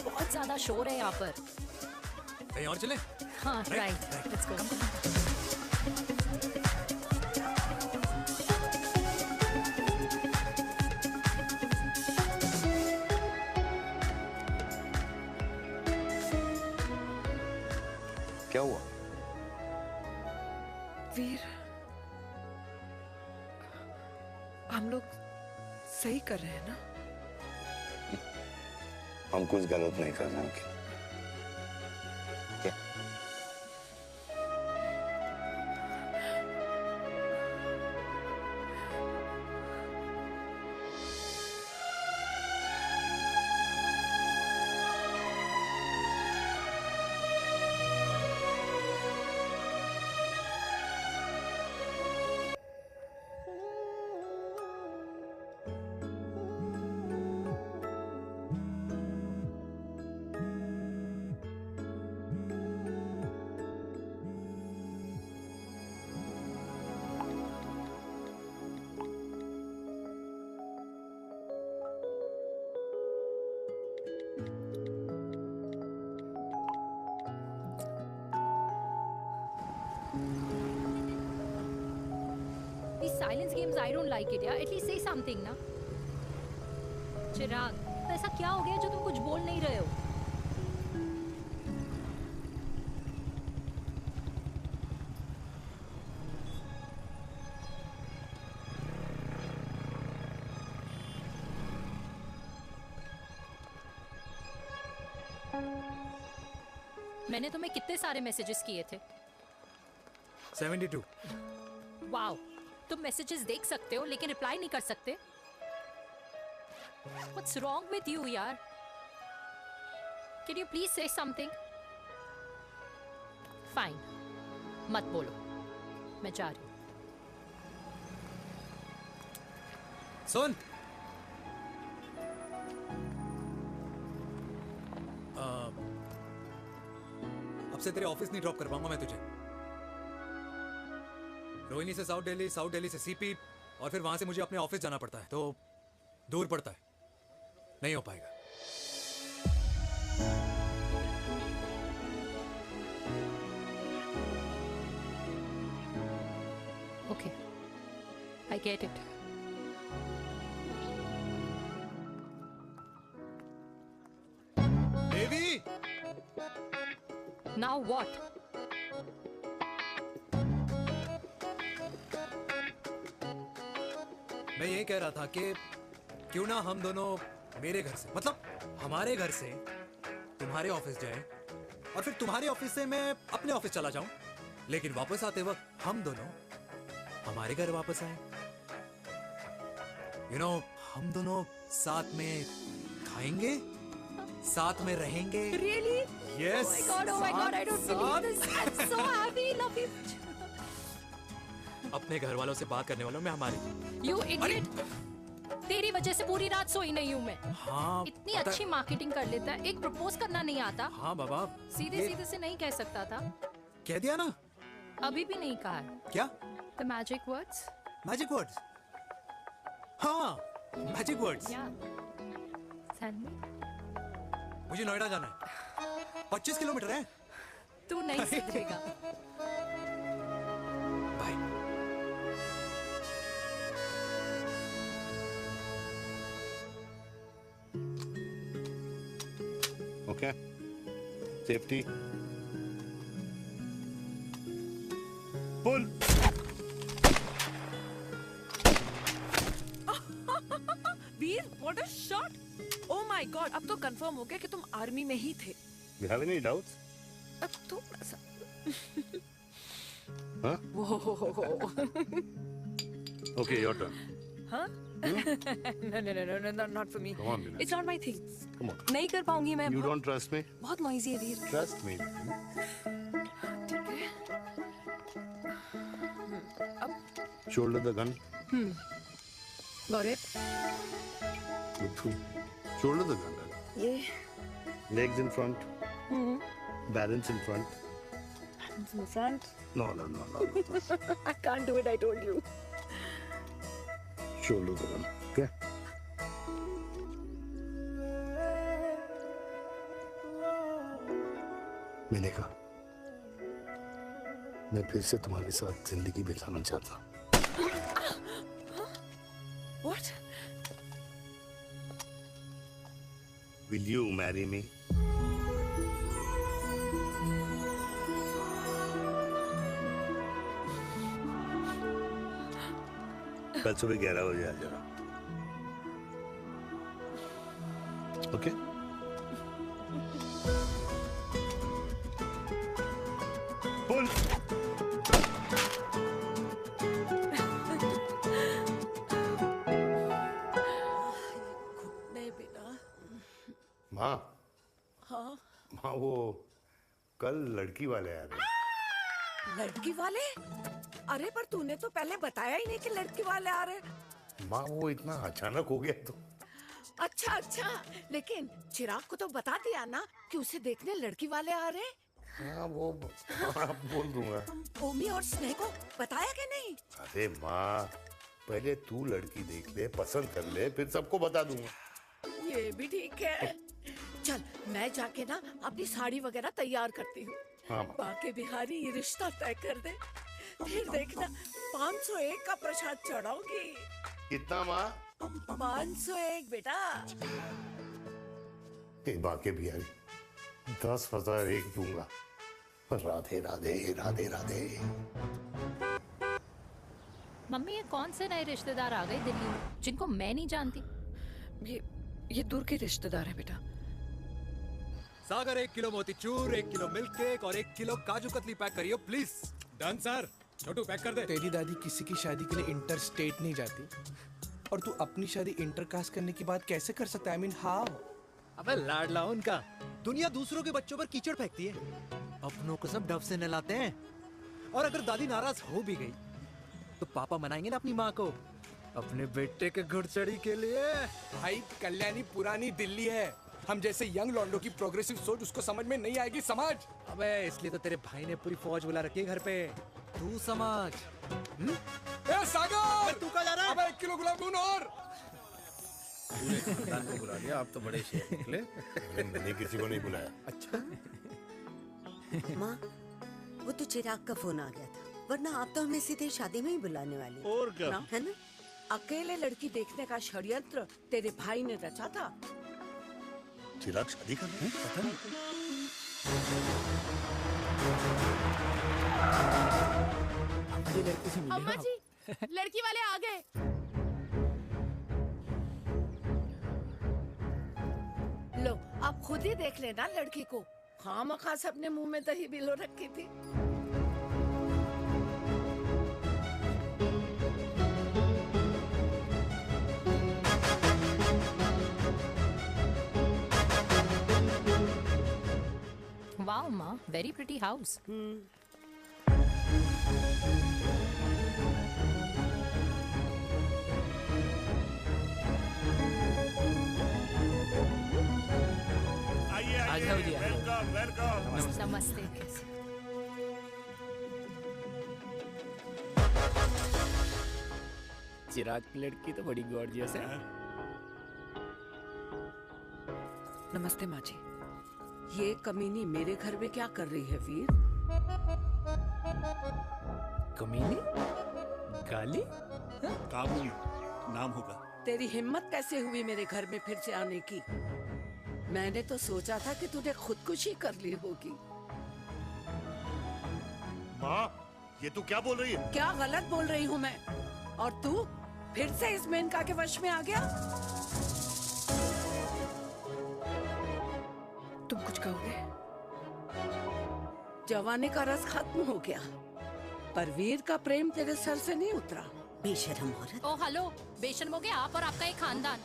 बहुत ज्यादा शोर है यहाँ पर। कहीं और चले? हाँ, राइट, लेट्स गो। क्या हुआ? वीर, हम लोग सही कर रहे हैं ना? हम कुछ गलत नहीं कर रहे हैं। क्या? These silence games, I don't like it, यार। At least say something ना। चिराग, तो ऐसा क्या हो गया जो तुम कुछ बोल नहीं रहे हो? मैंने तुम्हें कितने सारे मैसेजेस किए थे? 72। वाओ, तुम मैसेजेस देख सकते हो लेकिन रिप्लाई नहीं कर सकते? What's wrong with you, यार? Can you please say something? Fine, मत बोलो, मैं जा रही हूँ। सुन, अब से तेरे ऑफिस नहीं ड्रॉप कर पाऊंगा मैं तुझे। रोहिणी से साउथ दिल्ली से सीपी, और फिर वहां से मुझे अपने ऑफिस जाना पड़ता है, तो दूर पड़ता है, नहीं हो पाएगा। Okay, I get it. Devi! Now what? मैं ये कह रहा था कि क्यों ना हम दोनों मेरे घर से, मतलब हमारे घर से तुम्हारे ऑफिस जाएं, और फिर तुम्हारे ऑफिस से मैं अपने ऑफिस चला जाऊं, लेकिन वापस आते वक्त हम दोनों हमारे घर वापस आए। यू नो, हम दोनों साथ में खाएंगे, साथ में रहेंगे। Really? Yes. Oh my God, I don't believe this. I'm so happy, love you. अपने घर वालों से बात करने वालों में हमारी। You idiot! तेरी वजह से पूरी रात सोई नहीं हूँ मैं। हाँ, इतनी अच्छी मार्केटिंग कर लेता है, एक प्रपोज करना नहीं आता। हाँ बाबा, सीधे से नहीं कह सकता था। कह दिया ना, अभी भी नहीं कहा है। क्या? The magic words? Magic words? हाँ, मैजिक वर्ड्स। Tell me. मुझे नोएडा जाना है। 25 किलोमीटर है। तू नहीं सीखेगा। Okay. Safety. Pull. Veer, what a shot! Oh my God! अब तो कंफर्म हो गया कि तुम आर्मी में ही थे। You have any doubts? अब थोड़ा सा। Huh? Whoa. Okay, your turn. हाँ? No, not for me. Come on, Meena. It's not my thing. Come on. नहीं कर पाऊंगी मैं। You don't trust me? बहुत noisy है वीर। Trust me. Shoulder the gun. Got it. Look through. Shoulder the gun. ये। Legs in front. Balance in front. Hands in front. No. I can't do it. I told you. Shoulder the gun. Okay. मैंने कहा मैं फिर से तुम्हारे साथ जिंदगी बिताना चाहता। What? Will you marry me? कल सुबह 11 बजे आ जाना। ओके? पुल। नहीं बेटा। माँ, हाँ। माँ वो कल लड़की वाले आ रहे। लड़की वाले? अरे पर तूने तो पहले बताया ही नहीं कि लड़की वाले आ रहे। माँ वो इतना अचानक हो गया तो। अच्छा, लेकिन चिराग को तो बता दिया ना कि उसे देखने लड़की वाले आ रहे। हाँ वो बोल दूंगा। ओमी और स्नेह को बताया कि नहीं? अरे माँ पहले तू लड़की देख ले, पसंद कर ले, फिर सबको बता दूंगा। ये भी ठीक है। चल मैं जाके ना अपनी साड़ी वगैरह तैयार करती हूँ। हाँ। बाकी बिहारी ये रिश्ता तय कर दे, फिर देखना 501 का प्रसाद चढ़ाऊंगी। कितना माँ? 501 बेटा। बाकी बिहारी 10,001 दूंगा। राधे राधे राधे राधे। मम्मी ये कौन से नए रिश्तेदार आ गए दिल्ली में जिनको मैं नहीं जानती? ये दूर के रिश्तेदार है बेटा। Sagar 1 kilo motichoor, 1 kilo milk cake और 1 किलो काजू कतली पैक करियो please. Done sir. Chhotu pack कर दे। तेरी दादी किसी की शादी के लिए इंटर स्टेट नहीं जाती और तू अपनी शादी इंटर कास्ट करने की बात कैसे कर सकता है? I mean how? अबे लाडला उनका। दुनिया दूसरों के बच्चों पर कीचड़ फेंकती है, अपनों को सब डब से नहलाते हैं। और अगर दादी नाराज हो भी गई तो पापा मनाएंगे ना अपनी माँ को अपने बेटे के घुड़चढ़ी के लिए। भाई कल्याणी पुरानी दिल्ली है, हम जैसे यंग लॉन्डो की प्रोग्रेसिव सोच उसको समझ में नहीं आएगी। समझ? अबे इसलिए तो तेरे भाई ने पूरी फौज बुला रखी है घर पे, तू समझ। ए सागर, तू कहाँ जा रहा है? अबे 1 किलो गुलाब जामुन और। पूरे खानदान को बुला लिया, आप तो बड़े शेर निकले। मैंने किसी को नहीं बुलाया। अच्छा। माँ वो तो चिराग का फोन आ गया था, वरना आप तो हमें सीधे शादी में ही बुलाने वाले। और क्या? है ना? अकेले लड़की देखने का षड्यंत्र तेरे भाई ने रचा था। चिराग शादी कर रहे हैं? पता नहीं। अम्मा जी, लड़की वाले आ गए। लो अब खुद ही देख लेना लड़की को। खामखा से अपने मुंह में दही बिलो रखी थी। Wow, Ma, very pretty house. आइए आ जाओ जी, आ जाओ। Welcome welcome. नमस्ते। चिराग की लड़की तो बड़ी गॉर्जियस है। नमस्ते माँ जी। ये कमीनी मेरे घर में क्या कर रही है वीर? कमीनी? गाली? काबुल नाम होगा। तेरी हिम्मत कैसे हुई मेरे घर में फिर से आने की? मैंने तो सोचा था कि तूने खुदकुशी कर ली होगी। माँ, ये तू क्या बोल रही है? क्या गलत बोल रही हूँ मैं? और तू फिर से इस मेनका के वश में आ गया? तुम कुछ कहोगे? जवानी का रस खत्म हो गया, पर वीर का प्रेम तेरे सर से नहीं उतरा। बेशरम औरत। ओ हेलो, बेशर्म हो गए आप और आपका एक खानदान।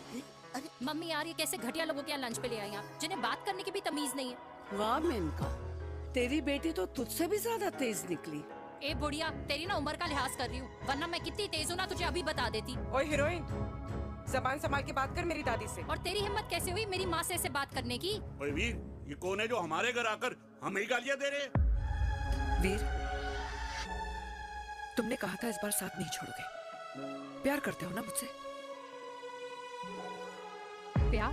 मम्मी यार, ये कैसे घटिया लोगों के यहाँ लंच पे ले आई आप, जिन्हें बात करने की भी तमीज नहीं है। वाह मेनका, तेरी बेटी तो तुझसे भी ज्यादा तेज निकली। ए बुढ़िया, तेरी ना उम्र का लिहाज कर रही हूँ, वरना मैं कितनी तेज हूँ ना तुझे अभी बता देती। ओए हीरोइन, जबान संभाल के बात कर मेरी दादी से। और तेरी हिम्मत कैसे हुई मेरी माँ से ऐसे बात करने की? ओए वीर, ये कौन है जो हमारे घर आकर हमें ही गालियां दे रहे? वीर, तुमने कहा था इस बार साथ नहीं छोड़ोगे। प्यार करते हो ना मुझसे? प्यार?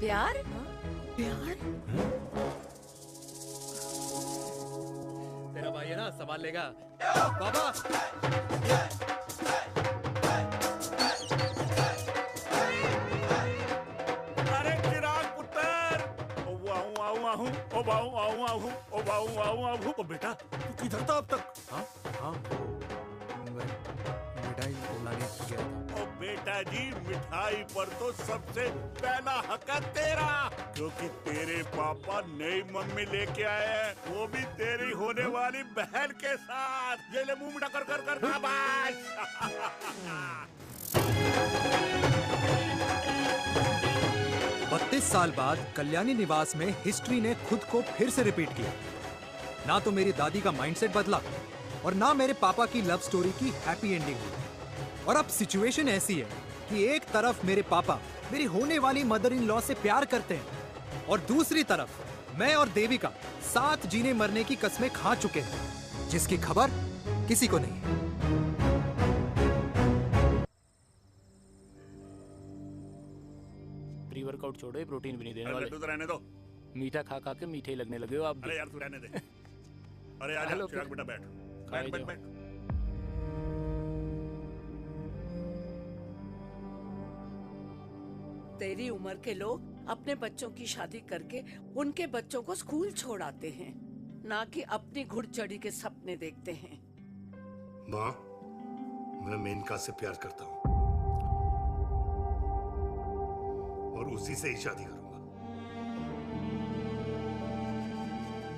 प्यार? प्यार? तेरा भाई है ना, संभाल लेगा। बाबा! अरे चिराग पुत्र! ओ वाहू आऊ आहू, ओ वाहू आऊ आहू, ओ वाहू आऊ आहू। ओ बेटा, तू किधर था अब तक? हाँ हाँ, मिठाई लाने गया था। ओ बेटा जी, मिठाई पर तो सबसे पहला हक है तेरा, क्योंकि तेरे पापा नई मम्मी लेके आए हैं, वो भी तेरी होने वाली बहन के साथ। ये ले मुंह मीठा कर कर कर शाबाश। 32 साल बाद कल्याणी निवास में हिस्ट्री ने खुद को फिर से रिपीट किया। ना तो मेरी दादी का माइंडसेट बदला और ना मेरे पापा की लव स्टोरी की हैप्पी एंडिंग हुई। और अब सिचुएशन ऐसी है कि एक तरफ मेरे पापा मेरी होने वाली मदर इन लॉ से प्यार करते हैं और दूसरी तरफ मैं और देविका साथ जीने मरने की कस्में खा चुके हैं, जिसकी खबर किसी को नहीं है। प्री वर्कआउट छोड़ो, ये प्रोटीन भी नहीं देने अरे वाले। तू तो रहने दो। मीठा खा खा के मीठे ही लगने लगे हो आप भी। अरे यार तू रहने दे। अरे आजा हेलो, चिराग बेटा, बैठ खाए बैठ बैठ जाओ। बैठ। तेरी उम्र के लोग अपने बच्चों की शादी करके उनके बच्चों को स्कूल छोड़ आते हैं, ना कि अपनी घुड़चढ़ी के सपने देखते हैं। माँ, मैं मेनका से प्यार करता हूँ और उसी से ही शादी करूंगा।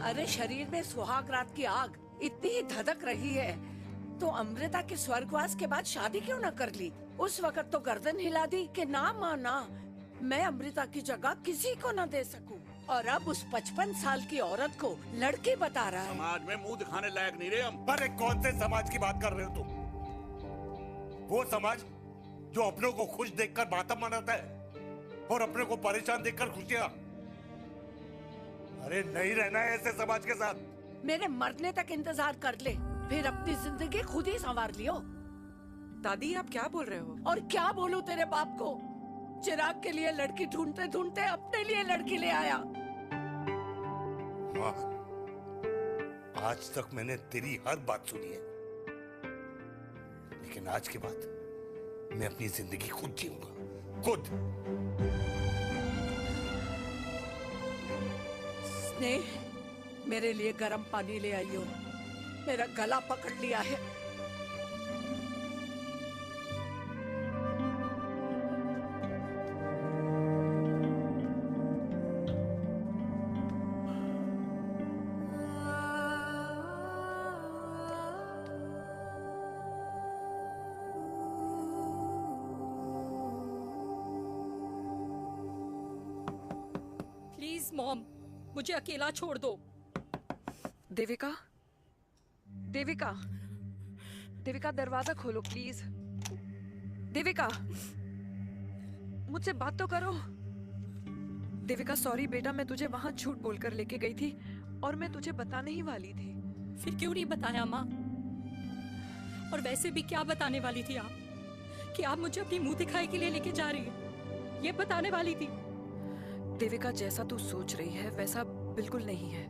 अरे शरीर में सुहाग रात की आग इतनी ही धधक रही है तो अमृता के स्वर्गवास के बाद शादी क्यों न कर ली? उस वक्त तो गर्दन हिला दी कि ना माना, मैं अमृता की जगह किसी को न दे सकूं। और अब उस 55 साल की औरत को लड़की बता रहा है। समाज में मुंह दिखाने लायक नहीं रहे हम। अरे कौन से समाज की बात कर रहे हो तुम? वो समाज जो अपनों को खुश देखकर मातम मनाता है और अपने को परेशान देखकर खुशियां। अरे नहीं रहना है ऐसे समाज के साथ। मेरे मरने तक इंतजार कर ले, फिर अपनी जिंदगी खुद ही संवार लियो। दादी, आप क्या बोल रहे हो? और क्या बोलूं तेरे बाप को? चिराग के लिए लड़की ढूंढते ढूंढते अपने लिए लड़की ले आया। माँ, आज तक मैंने तेरी हर बात सुनी है, लेकिन आज के बाद मैं अपनी जिंदगी खुद जीऊंगा, खुद। स्नेह, मेरे लिए गर्म पानी ले आइयो, मेरा गला पकड़ लिया है। प्लीज मॉम, मुझे अकेला छोड़ दो। देविका, देविका, देविका दरवाजा खोलो प्लीज। देविका, मुझसे बात तो करो। देविका सॉरी बेटा, मैं तुझे वहां झूठ बोलकर लेके गई थी और मैं तुझे बताने ही वाली थी। फिर क्यों नहीं बताया माँ? और वैसे भी क्या बताने वाली थी आप? कि आप मुझे अपनी मुंह दिखाई के लिए लेके जा रही हैं। ये बताने वाली थी। देविका, जैसा तू सोच रही है वैसा बिल्कुल नहीं है।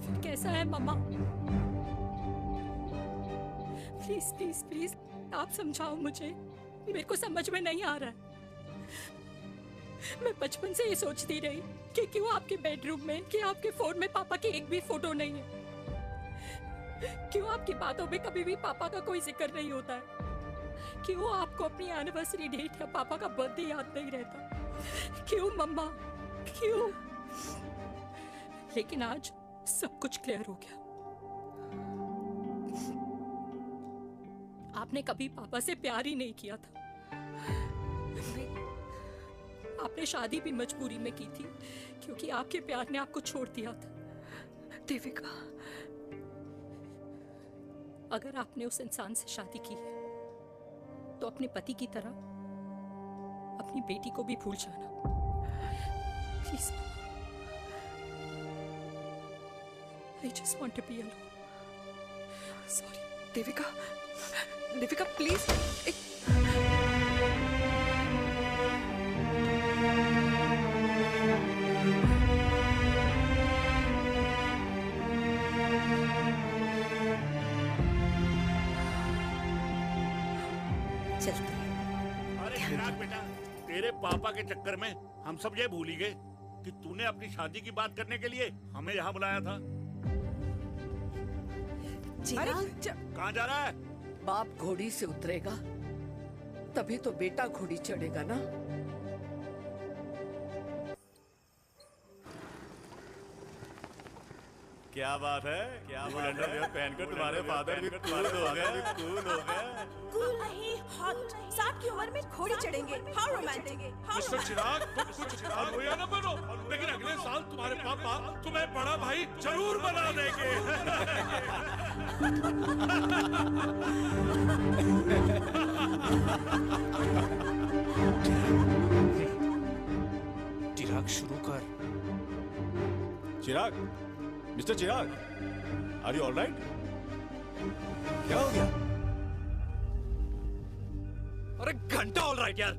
फिर कैसा है मम्मा? प्लीज प्लीज प्लीज आप समझाओ मुझे, मेरे को समझ में नहीं आ रहा है। मैं बचपन से ये सोचती रही कि क्यों आपके बेडरूम में, कि आपके फोन में पापा की एक भी फोटो नहीं है, क्यों आपकी बातों में कभी भी पापा का कोई जिक्र नहीं होता है, क्यों आपको अपनी एनिवर्सरी डेट या पापा का बर्थडे याद नहीं रहता, क्यों मम्मा क्यों? लेकिन आज सब कुछ क्लियर हो गया। आपने कभी पापा से प्यार ही नहीं किया था। आपने शादी भी मजबूरी में की थी क्योंकि आपके प्यार ने आपको छोड़ दिया था। देविका, अगर आपने उस इंसान से शादी की है तो अपने पति की तरह अपनी बेटी को भी भूल जाना please. I just want to be alone. Sorry, Devika, Devika please. अरे चिराग बेटा, तेरे पापा के चक्कर में हम सब ये भूल ही गए कि तूने अपनी शादी की बात करने के लिए हमें यहाँ बुलाया था। कहाँ जा रहा है? बाप घोड़ी से उतरेगा तभी तो बेटा घोड़ी चढ़ेगा ना। क्या बात है, क्या अंडरवियर पहनकर तुम्हारे फादर भी कूल हो गए, कूल हो गए। कूल नहीं, हॉट। 60 की उम्र में घोड़ी चढ़ेंगे, हाउ रोमांटिक। मिस्टर चिराग, तुम कुछ हुआ ना बनो, लेकिन अगले साल तुम्हारे पापा तुम्हें बड़ा भाई जरूर बना देंगे। चिराग शुरू कर। Chirag, mister Chirag, are you alright? क्या हो गया? अरे घंटा ऑलराइट यार।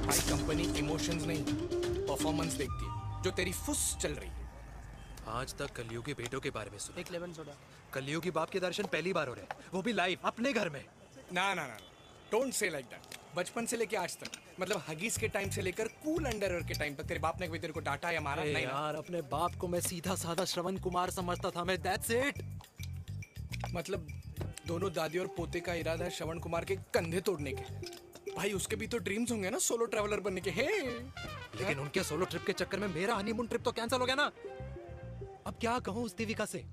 भाई कंपनी इमोशंस नहीं परफॉर्मेंस देखती है, जो तेरी फुस चल रही है। आज तक कलयुग के बेटों के बारे में सुना। एक लेमन सोडा। कलयुग की बाप के दर्शन पहली बार हो रहे हैं, वो भी लाइव अपने घर में। ना ना ना, डोंट से लाइक दैट। बचपन से लेके आज तक, मतलब हगीज के टाइम से लेकर कूल अंडरवेयर के टाइम तक तेरे बाप ने कभी तेरे को डांटा या मारा? नहीं यार, अपने बाप को मैं सीधा साधा श्रवण कुमार समझता था मैं, दैट्स इट। मतलब दोनों दादी और पोते का इरादा है श्रवण कुमार के कंधे तोड़ने के। भाई उसके भी तो ड्रीम्स होंगे ना सोलो ट्रैवलर बनने के। हे लेकिन उनके सोलो ट्रिप के चक्कर में मेरा हनीमून ट्रिप तो कैंसिल हो गया ना। अब क्या कहूँ उस देविका से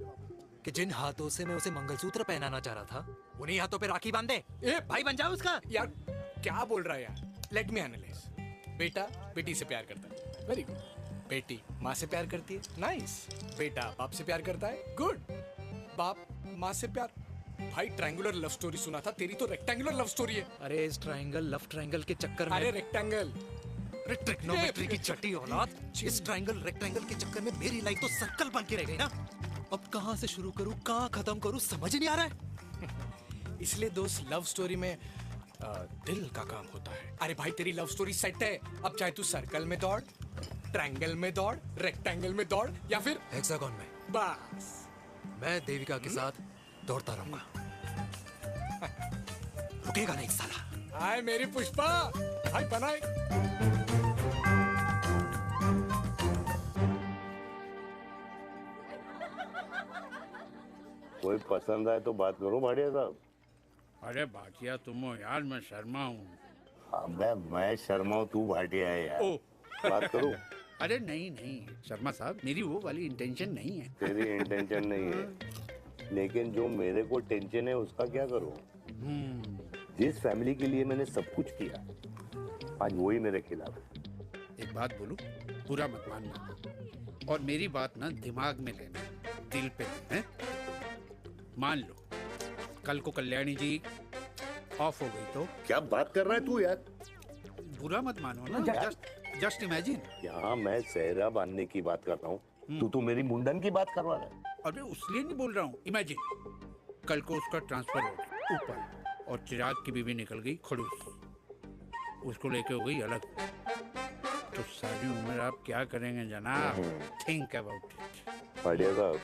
कि जिन हाथों से मैं उसे मंगलसूत्र पहनाना चाह रहा था, उन्हीं हाथों पे राखी बांध दे। ए भाई बन जाओ उसका। यार क्या बोल रहा है यार? Let me analyse. बेटा बेटी से प्यार करता है, वेरी गुड। बेटी माँ से प्यार करती है, नाइस। बेटा बाप से प्यार करता है, गुड। बाप माँ से प्यार। भाई ट्रायंगुलर लव स्टोरी सुना था, तेरी तो रेक्टेंगुलर लव स्टोरी है। अरे इस ट्रायंगल लव ट्रायंगल के चक्कर में, अरे रेक्टेंगल, अरे ट्रिग्नोमेट्री की छठी औलाद, इस ट्रायंगल रेक्टेंगल के चक्कर में मेरी लाइफ तो सर्कल बन के रह गई ना। अब कहाँ से शुरू करूँ, कहाँ खत्म करूँ, समझ ही नहीं आ रहा है। इसलिए दोस्त लव स्टोरी में दिल का काम होता है। अरे भाई तेरी लव स्टोरी सेट है, अब चाहे तू सर्कल में दौड़, ट्रायंगल में दौड़, रेक्टेंगल में दौड़ या फिर हेक्सागोन में। बस मैं देविका के साथ दौड़ता रहूंगा, रुकेगा नहीं साला। हाय मेरी पुष्पा, हाय बनाए। कोई पसंद आए तो बात करो भाटिया साहब। अरे भाटिया तुम हो यार, मैं शर्मा हूँ। अबे मैं शर्मा हूँ, तू भाटिया है यार। बात करो। अरे नहीं नहीं शर्मा साहब, मेरी वो वाली इंटेंशन नहीं है। तेरी इंटेंशन नहीं है, लेकिन जो मेरे को टेंशन है उसका क्या करूँ? जिस फैमिली के लिए मैंने सब कुछ किया, आज वही मेरे खिलाफ है। एक बात बोलूं, बुरा मत मानना, और मेरी बात ना दिमाग में लेना, दिल पे लेना। मान लो कल को कल्याणी जी ऑफ हो गई तो? क्या बात कर रहा है तू यार? बुरा मत मानो ना, जस्ट इमेजिन। यहाँ मैं सेहरा बांधने की बात कर रहा हूँ, तू मेरी मुंडन की बात करवा रहा है। अबे उसलिए नहीं बोल रहा हूँ, इमेजिन कल को उसका ट्रांसफर हो गया ऊपर और चिराग की बीवी निकल गई खड़ूस, उसको लेके हो गई अलग, तो सारी उम्र आप क्या करेंगे जनाब? Think about it. बढ़िया साहब,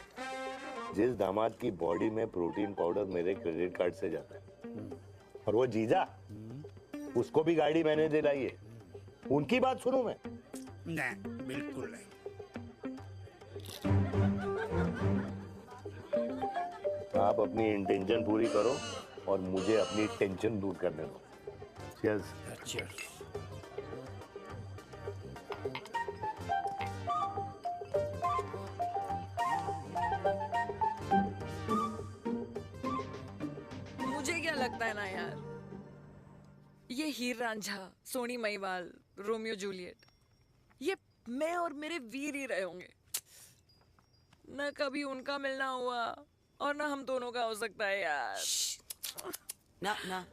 जिस दामाद की बॉडी में प्रोटीन पाउडर मेरे क्रेडिट कार्ड से जाता है, और वो जीजा, उसको भी गाड़ी मैंने दिलाई है, उनकी बात सुनूं मैं? नहीं, बिल्कुल नहीं। आप अपनी इंटेंशन पूरी करो और मुझे अपनी टेंशन दूर करने दो। चीयर्स। चीयर्स। मुझे क्या लगता है ना यार, ये हीर रांझा, सोनी महिवाल, रोमियो जूलियट, ये मैं और मेरे वीर ही रहे होंगे। न कभी उनका मिलना हुआ और ना हम दोनों का हो सकता है यार। ना ना,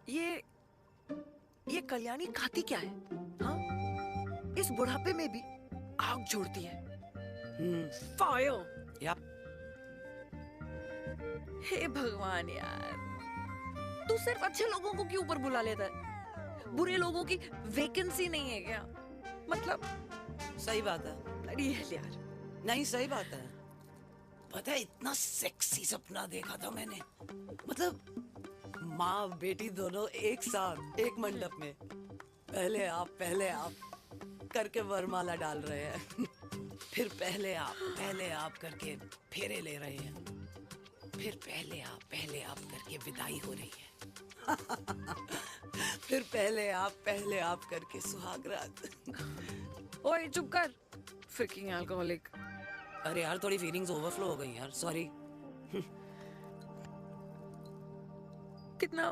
ये कल्याणी खाती क्या है? हाँ, इस बुढ़ापे में भी आग छोड़ती है। फायर। यप। हे भगवान यार, तू सिर्फ अच्छे लोगों को क्यों ऊपर बुला लेता है? बुरे लोगों की वैकेंसी नहीं है क्या? मतलब सही बात है। अरे यार, नहीं सही बात है। पता है इतना सेक्सी सपना देखा था मैंने, मतलब माँ बेटी दोनों एक साथ एक मंडप में, पहले आप करके वरमाला डाल रहे हैं, फिर पहले आप करके फेरे ले रहे हैं, फिर पहले आप करके विदाई हो रही है, फिर पहले आप करके सुहाग रात। ओए चुप कर, फ्रिकिंग अल्कोहलिक। अरे यार, थोड़ी फीलिंग्स ओवरफ्लो हो गई यार, सॉरी। कितना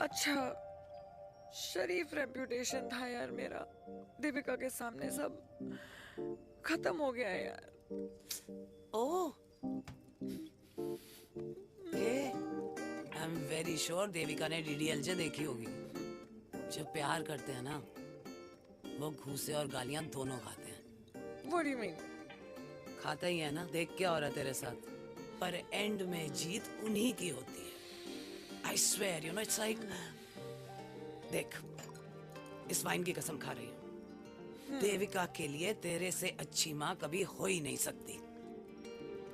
अच्छा शरीफ रेप्यूटेशन था यार मेरा, दीपिका के सामने सब खत्म हो गया है यार। Oh, I am very sure Devika ने डीडीएलजे देखी होगी। जब प्यार करते हैं ना, वो घूसे और गालियां दोनों खाते हैं। What do you mean? खाता ही है ना, देख क्या हो रहा है तेरे साथ, पर एंड में जीत उन्हीं की होती है। I swear, you know, it's like, देख, इस वाइन की कसम खा रही हूँ, देविका के लिए तेरे से अच्छी माँ कभी हो ही नहीं सकती।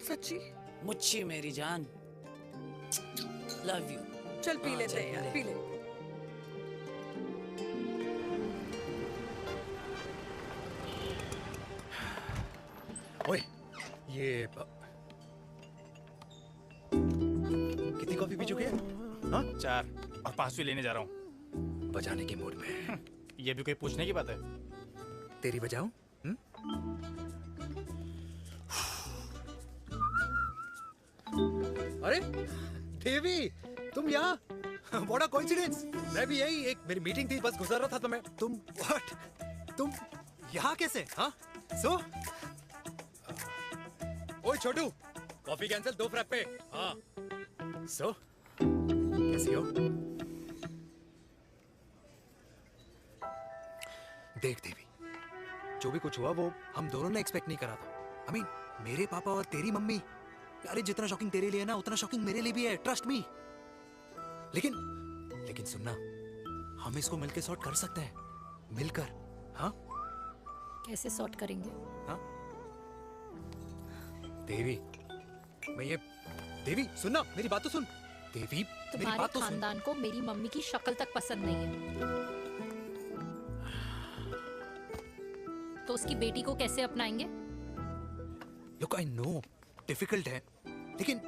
सच्ची? मुच्छी मेरी जान, लव यू। चल पी लेते हैं यार, पी ले। ओए, ये कितनी कॉफी पी चुके हैं? हाँ? 4 और 5वीं लेने जा रहा हूँ। बजाने के मूड में। ये भी कोई पूछने की बात है? तेरी बजाऊं? अरे देवी, तुम यहाँ? What a coincidence! मैं भी यही, एक मेरी मीटिंग थी, बस गुजर रहा था तो मैं, तुम यहाँ कैसे? हाँ? सो? ओए छोटू, कॉफी कैंसिल, 2 फ्रैप्पे। हाँ। सो? कैसी हो? देख देवी, जो भी कुछ हुआ वो हम दोनों ने एक्सपेक्ट नहीं करा था। I mean, मेरे पापा और तेरी मम्मी, अरे जितना शॉकिंग तेरे लिए है ना, उतना शॉकिंग मेरे लिए भी है, ट्रस्ट मी। लेकिन सुनना, हम इसको मिलकर सॉर्ट कर सकते हैं, मिलकर। हाँ? कैसे सॉर्ट करेंगे? हाँ? देवी, देवी सुनना, मेरी बात तो सुन। देवी, मेरी बात तो सुन। खानदान को मेरी मम्मी की शक्ल तक पसंद नहीं है, तो उसकी बेटी को कैसे अपनाएंगे? Look, I know, डिफिकल्ट है, लेकिन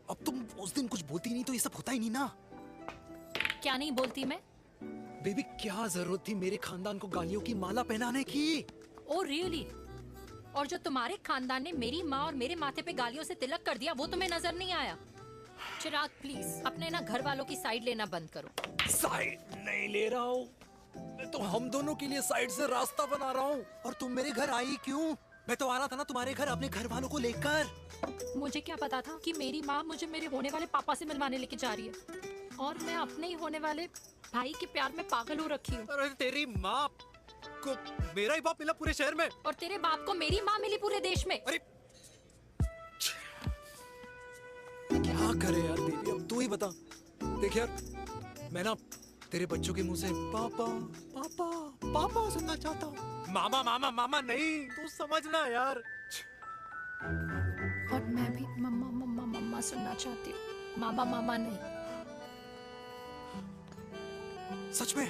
अब तुम उस दिन कुछ बोलती नहीं तो ये सब होता ही नहीं ना। क्या नहीं बोलती मैं? बेबी, क्या जरूरत थी मेरे खानदान को गालियों की माला पहनाने की? Oh really? और जो तुम्हारे खानदान ने मेरी माँ और मेरे माथे पे गालियों से तिलक कर दिया, वो तुम्हें नजर नहीं आया? चिराग प्लीज, अपने ना घर वालों की साइड लेना बंद करो। साइड नहीं ले रहा हूँ, मैं तो हम दोनों के लिए साइड से रास्ता बना रहा हूँ। और तुम मेरे घर आई क्यों? मैं तो आ रहा था ना तुम्हारे घर अपने घर वालों को लेकर। मुझे क्या पता था कि मेरी माँ मुझे मेरे होने वाले पापा से मिलवाने लेके जा रही है, और मैं अपने ही होने वाले भाई के प्यार में पागल हो रखी हूँ। अरे तेरी माँ को मेरा ही बाप मिला पूरे शहर में, और तेरे बाप को मेरी माँ मिली पूरे देश में। अरे क्या करे यार देवी, अब तू ही बता। देख यार, मैं ना तेरे बच्चों के मुंह से पापा पापा पापा सुनना चाहता हूँ। मामा मामा मामा नहीं, तू समझना यार। और मैं भी मम्मा मम्मा मम्मा सुनना चाहती हूँ, मामा मामा नहीं। सच में?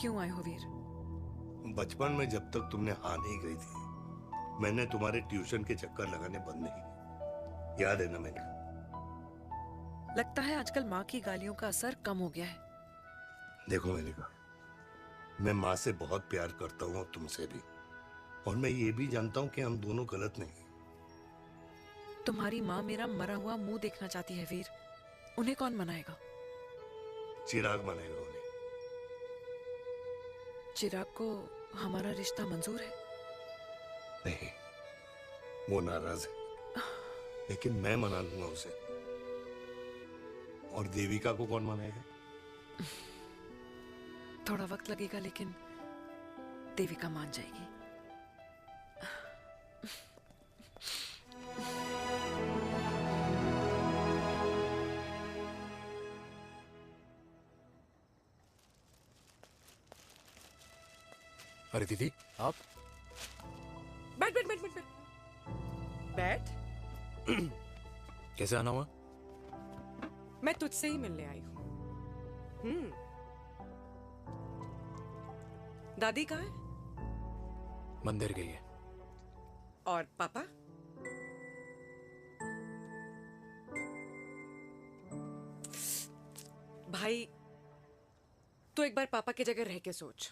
क्यों आए हो वीर? बचपन में जब तक तुमने हाँ नहीं कही थी, मैंने तुम्हारे ट्यूशन के चक्कर लगाने बंद नहीं किए। याद है ना मैंने? लगता है आजकल माँ की गालियों का असर कम हो गया है। देखो मेलिका, मैं माँ से बहुत प्यार करता हूँ और तुमसे भी, और मैं ये भी जानता हूँ कि हम दोनों गलत नहीं। तुम्हारी माँ मेरा मरा हुआ मुंह देखना चाहती है वीर। उन्हें कौन मनाएगा? चिराग मनाएगा उन्हें। चिराग को हमारा रिश्ता मंजूर है? नहीं, वो नाराज है, लेकिन मैं मना लूंगा उसे। और देविका को कौन मनाएगा? थोड़ा वक्त लगेगा, लेकिन देविका मान जाएगी। अरे दीदी, आप बैठ बैठ बैठ बैठ बैठ बैठ। कैसे आना हुआ? मैं तुझसे ही मिलने आई हूँ। दादी कहाँ है? मंदिर गई है। और पापा? भाई, तू एक बार पापा की जगह रह के सोच।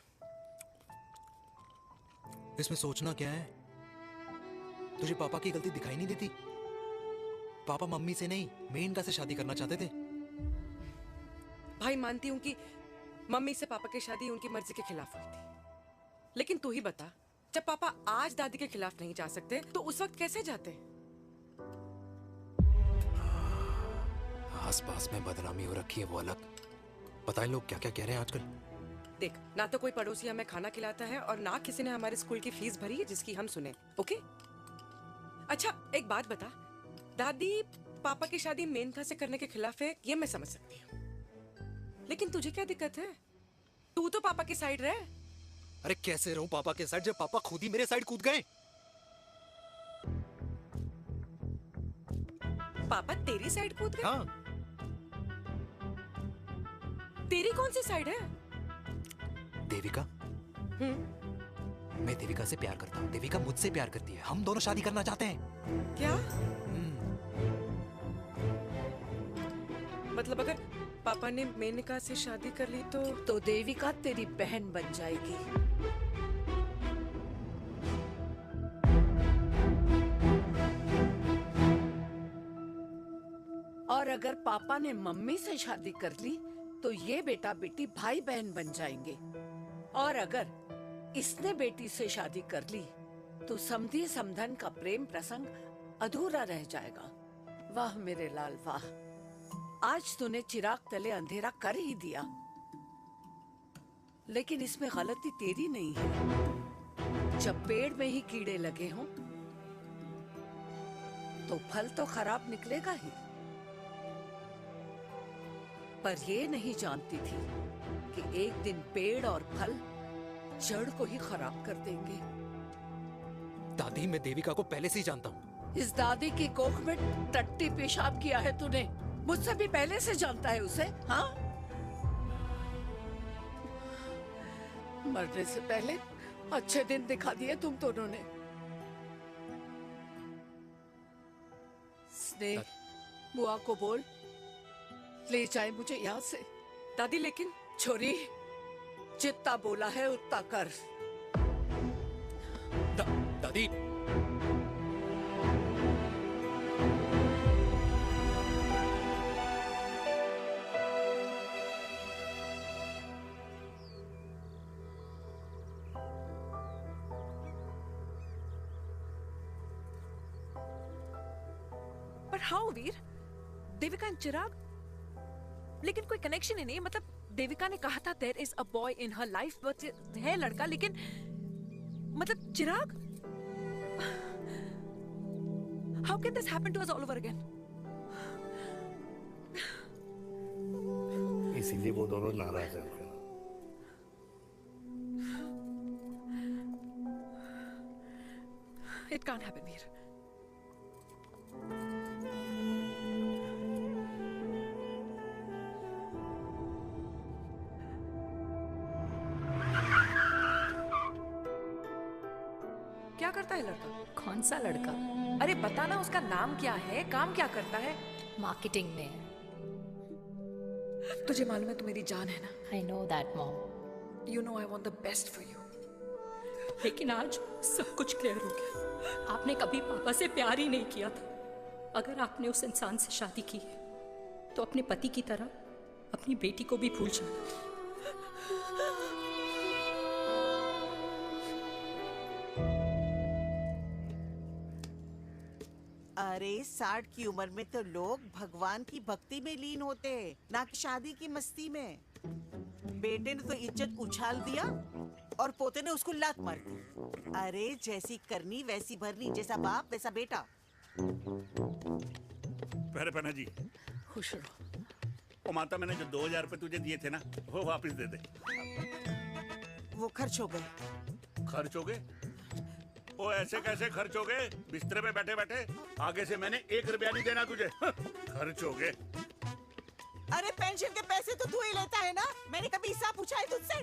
इसमें सोचना क्या है? तुझे पापा की गलती दिखाई नहीं देती? पापा मम्मी से नहीं, मेनका से शादी करना चाहते थे। भाई, मानती हूं कि मम्मी से पापा की शादी उनकी मर्जी के खिलाफ हुई थी, लेकिन तू ही बता, जब पापा आज दादी के खिलाफ नहीं जा सकते तो उस वक्त कैसे जाते? आस पास में बदनामी हो रखी है, वो अलग। पता है लोग क्या क्या कह रहे हैं आजकल? देख, ना तो कोई पड़ोसी हमें खाना खिलाता है और ना किसी ने हमारे स्कूल की फीस भरी है जिसकी हम सुने। ओके? अच्छा, एक बात बता, दादी पापा की शादी मेनका से करने के खिलाफ है, ये मैं समझ सकती हूँ, लेकिन तुझे क्या दिक्कत है? तू तो पापा की साइड रहे। अरे कैसे रहूं पापा के साइड जब पापा खुद ही मेरे साइड कूद गए? पापा तेरी साइड कूद गए? हाँ। तेरी कौन सी साइड है? देविका। मैं देविका से प्यार करता हूँ, देविका मुझसे प्यार करती है, हम दोनों शादी करना चाहते हैं। क्या? मतलब अगर पापा ने मेनका से शादी कर ली तो देविका तेरी बहन बन जाएगी। और अगर पापा ने मम्मी से शादी कर ली तो ये बेटा बेटी भाई बहन बन जाएंगे। और अगर इसने बेटी से शादी कर ली तो समधी समधन का प्रेम प्रसंग अधूरा रह जाएगा। वाह मेरे लाल वाह, आज तूने चिराग तले अंधेरा कर ही दिया, लेकिन इसमें गलती तेरी नहीं है। जब पेड़ में ही कीड़े लगे हों तो फल तो खराब निकलेगा ही। पर ये नहीं जानती थी कि एक दिन पेड़ और फल जड़ को ही खराब कर देंगे। दादी, मैं देविका को पहले से ही जानता हूँ। इस दादी की कोख में टट्टी पेशाब किया है तूने, मुझसे भी पहले से जानता है उसे। हाँ, मरने से पहले अच्छे दिन दिखा दिए तुम दोनों ने। स्नेह बुआ को बोल ले जाए मुझे यहाँ से। दादी लेकिन छोरी जितना बोला है उतना कर। दादी पर हाउ वीर? देविका एंड चिराग, लेकिन कोई कनेक्शन ही नहीं। मतलब देविका ने कहा था there is a boy in her life, but है लड़का, लेकिन मतलब Chirag, how can this happen to us all over again? इसीलिए वो दोनों नाराज हैं। It can't happen Veer. क्या करता है लड़का? कौन सा लड़का? अरे बताना, उसका नाम क्या है, काम क्या करता है? मार्केटिंग में है। तुझे मालूम है तू मेरी जान है ना? I know that, mom. You know I want the best for you. लेकिन आज सब कुछ क्लियर हो गया। आपने कभी पापा से प्यार ही नहीं किया था। अगर आपने उस इंसान से शादी की है तो अपने पति की तरह अपनी बेटी को भी भूल जाना। अरे 60 की उम्र में तो लोग भगवान की भक्ति में लीन होते हैं, ना कि शादी की मस्ती में। बेटे ने तो इज्जत उछाल दिया और पोते ने उसको लात मार दी। अरे जैसी करनी वैसी भरनी, जैसा बाप वैसा बेटा। पहले पहना जी खुश रहो। ओ माता, मैंने जो 2000 रुपए तुझे दिए थे ना, वो वापस दे दे। वो खर्च हो गए। खर्च हो गए? ओ ऐसे कैसे खर्च हो गए? बिस्तर पे बैठे बैठे। आगे से मैंने 1 रुपया नहीं देना तुझे। खर्च हो गए। अरे पेंशन के पैसे तो तू ही लेता है ना, मैंने कभी हिसाब पूछा है तुझसे?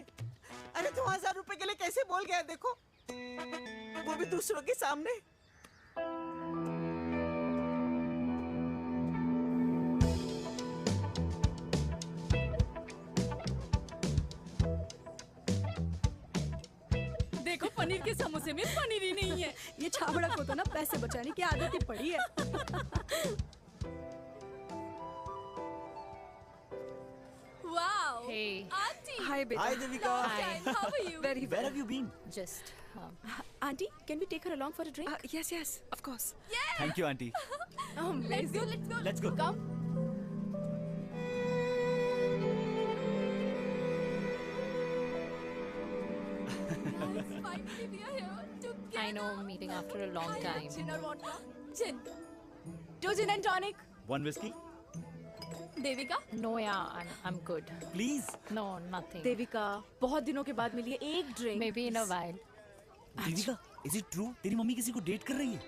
अरे 2000 रुपए के लिए कैसे बोल गया देखो, वो भी दूसरों के सामने। देखो पनीर के समोसे में पनीर ही नहीं है। ये छाबड़ा को तो ना पैसे बचाने की आदत ही पड़ी है। Wow. Hey. Auntie. Hi, beta. Hi, Devika. Hi. How are you? Very Where well. have you been? Just. Auntie, can we take her along for a drink? Yes, yes, of course. Thank you, auntie. Let's go. Let's go. Let's go. Come. Finally, we are here together. I know, meeting after a long time. Gin or vodka? Gin. 2 gin and tonic. One whiskey, Devika? No, yeah, I'm good. please. No, nothing. Devika, बहुत दिनों के बाद मिली है, एक drink. Maybe in a while. Devika, is it true? तेरी mummy किसी को date कर रही है?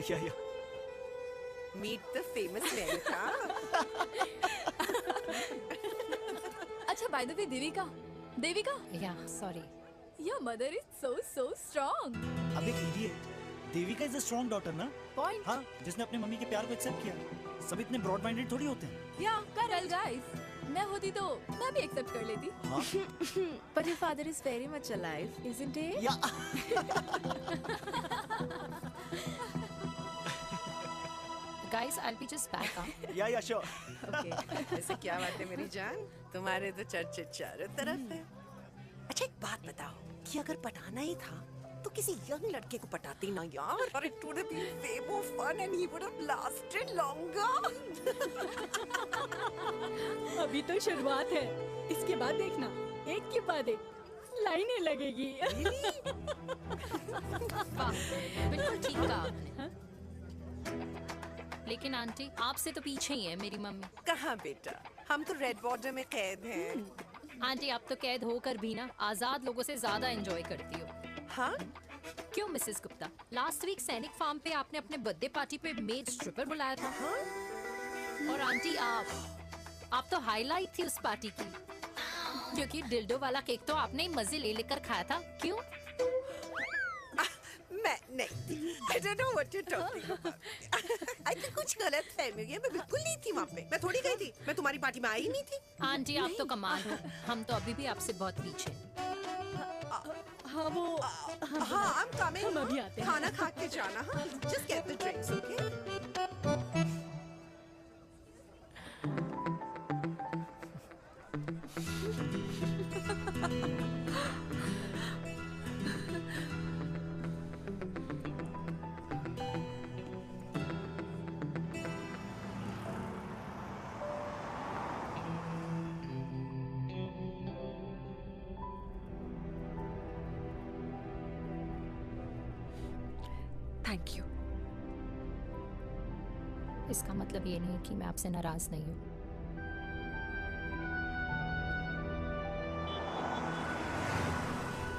Yeah. Meet the famous America. अच्छा, by the way, Devika? Yeah, sorry. Your mother is so strong. अबे idiot. Devika is a strong daughter ना? Point. हाँ, जिसने अपने मम्मी के प्यार को एक्सेप्ट किया। सब इतने ब्रॉड माइंडेड थोड़ी होते हैं। Yeah, correct guys. मैं होती तो मैं भी एक्सेप्ट कर लेती। हाँ? But your father is very much alive, isn't he? Yeah. Guys, I'll be just back, huh? Yeah, sure. Okay. ऐसे क्या बात है मेरी जान, तुम्हारे तो चर्चे चारों तरफ है। अच्छा एक बात बताओ कि अगर पटाना ही था तो किसी यंग लड़के को पटाती ना यार, और it would have been way more fun and he would have lasted longer. अभी तो शुरुआत है, इसके बाद देखना एक के बाद एक लाइनें लगेगी। बिल्कुल ठीक कहा आपने। लेकिन आंटी, आपसे तो पीछे ही है मेरी मम्मी। कहाँ बेटा, हम तो रेड बॉर्डर में कैद हैं। आंटी, आप तो कैद होकर भी ना आजाद लोगों से ज्यादा एंजॉय करती हो। हाँ? क्यों मिसेस गुप्ता, लास्ट वीक सैनिक फार्म पे आपने अपने बर्थडे पार्टी पे मेड स्ट्रिपर बुलाया था। हाँ? और आंटी आप तो हाईलाइट थी उस पार्टी की, क्योंकि डिल्डो वाला केक तो आपने ही मजे ले लेकर खाया था। क्यों? मैं नहीं, I don't know what you're talking about. I think कुछ गलत फहमी है, मैं बिल्कुल नहीं थी वहाँ पे, मैं थोड़ी गई थी, मैं तुम्हारी पार्टी में आई नहीं थी। आंटी आप तो कमाल हो, हम तो अभी भी आपसे बहुत पीछे। हाँ वो हाँ I'm coming, हम अभी आते हैं। खाना खा के जाना, हाँ just get the drinks, okay? Thank you. इसका मतलब ये नहीं कि मैं आपसे नाराज नहीं हूँ।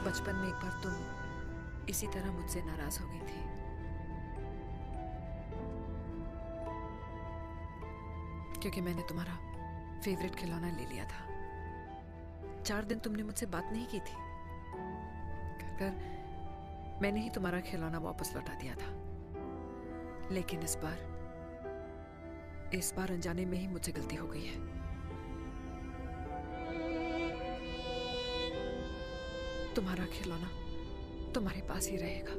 बचपन में एक बार तुम इसी तरह मुझसे नाराज हो गई थी। क्योंकि मैंने तुम्हारा फेवरेट खिलौना ले लिया था। 4 दिन तुमने मुझसे बात नहीं की थी। कर मैंने ही तुम्हारा खिलौना वापस लौटा दिया था। लेकिन इस बार अनजाने में ही मुझसे गलती हो गई है। तुम्हारा खिलौना तुम्हारे पास ही रहेगा।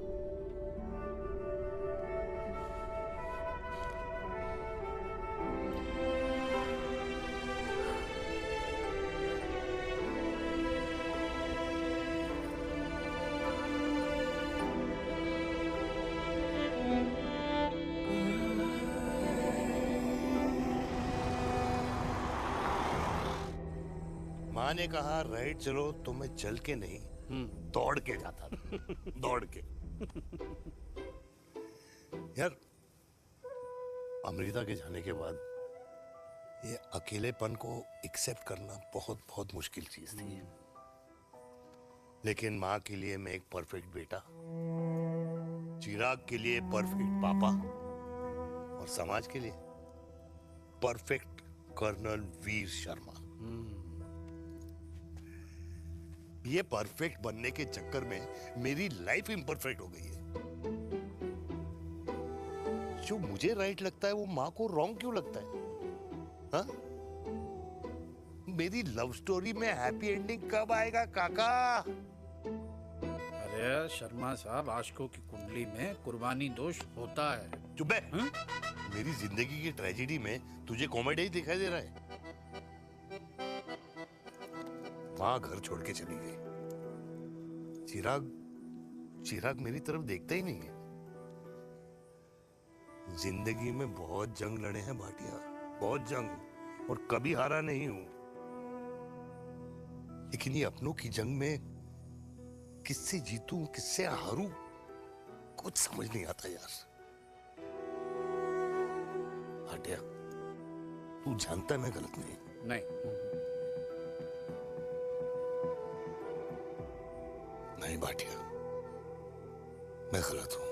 माँ ने कहा राइट चलो तो मैं चल के नहीं दौड़ के जाता था। दौड़ के। यार अमृता के जाने के बाद ये अकेलेपन को एक्सेप्ट करना बहुत बहुत मुश्किल चीज थी। लेकिन माँ के लिए मैं एक परफेक्ट बेटा, चिराग के लिए परफेक्ट पापा और समाज के लिए परफेक्ट कर्नल वीर शर्मा। ये परफेक्ट बनने के चक्कर में मेरी लाइफ इम्परफेक्ट हो गई है। जो मुझे राइट लगता है वो माँ को रॉन्ग क्यों लगता है? हाँ? मेरी लव स्टोरी में हैप्पी एंडिंग कब आएगा काका? अरे शर्मा साहब, आशिकों की कुंडली में कुर्बानी दोष होता है। चुप है। मेरी जिंदगी की ट्रेजेडी में तुझे कॉमेडी ही दिखाई दे रहा है। माँ घर छोड़ के चली गई। चिराग मेरी तरफ देखता ही नहीं है। जिंदगी में बहुत जंग लड़े हैं भाटिया, बहुत जंग, और कभी हारा नहीं हूं। लेकिन ये अपनों की जंग में किससे जीतूं किससे हारूं कुछ समझ नहीं आता यार। भाटिया तू जानता है मैं गलत नहीं। नहीं भाटिया, मैं गलत हूं।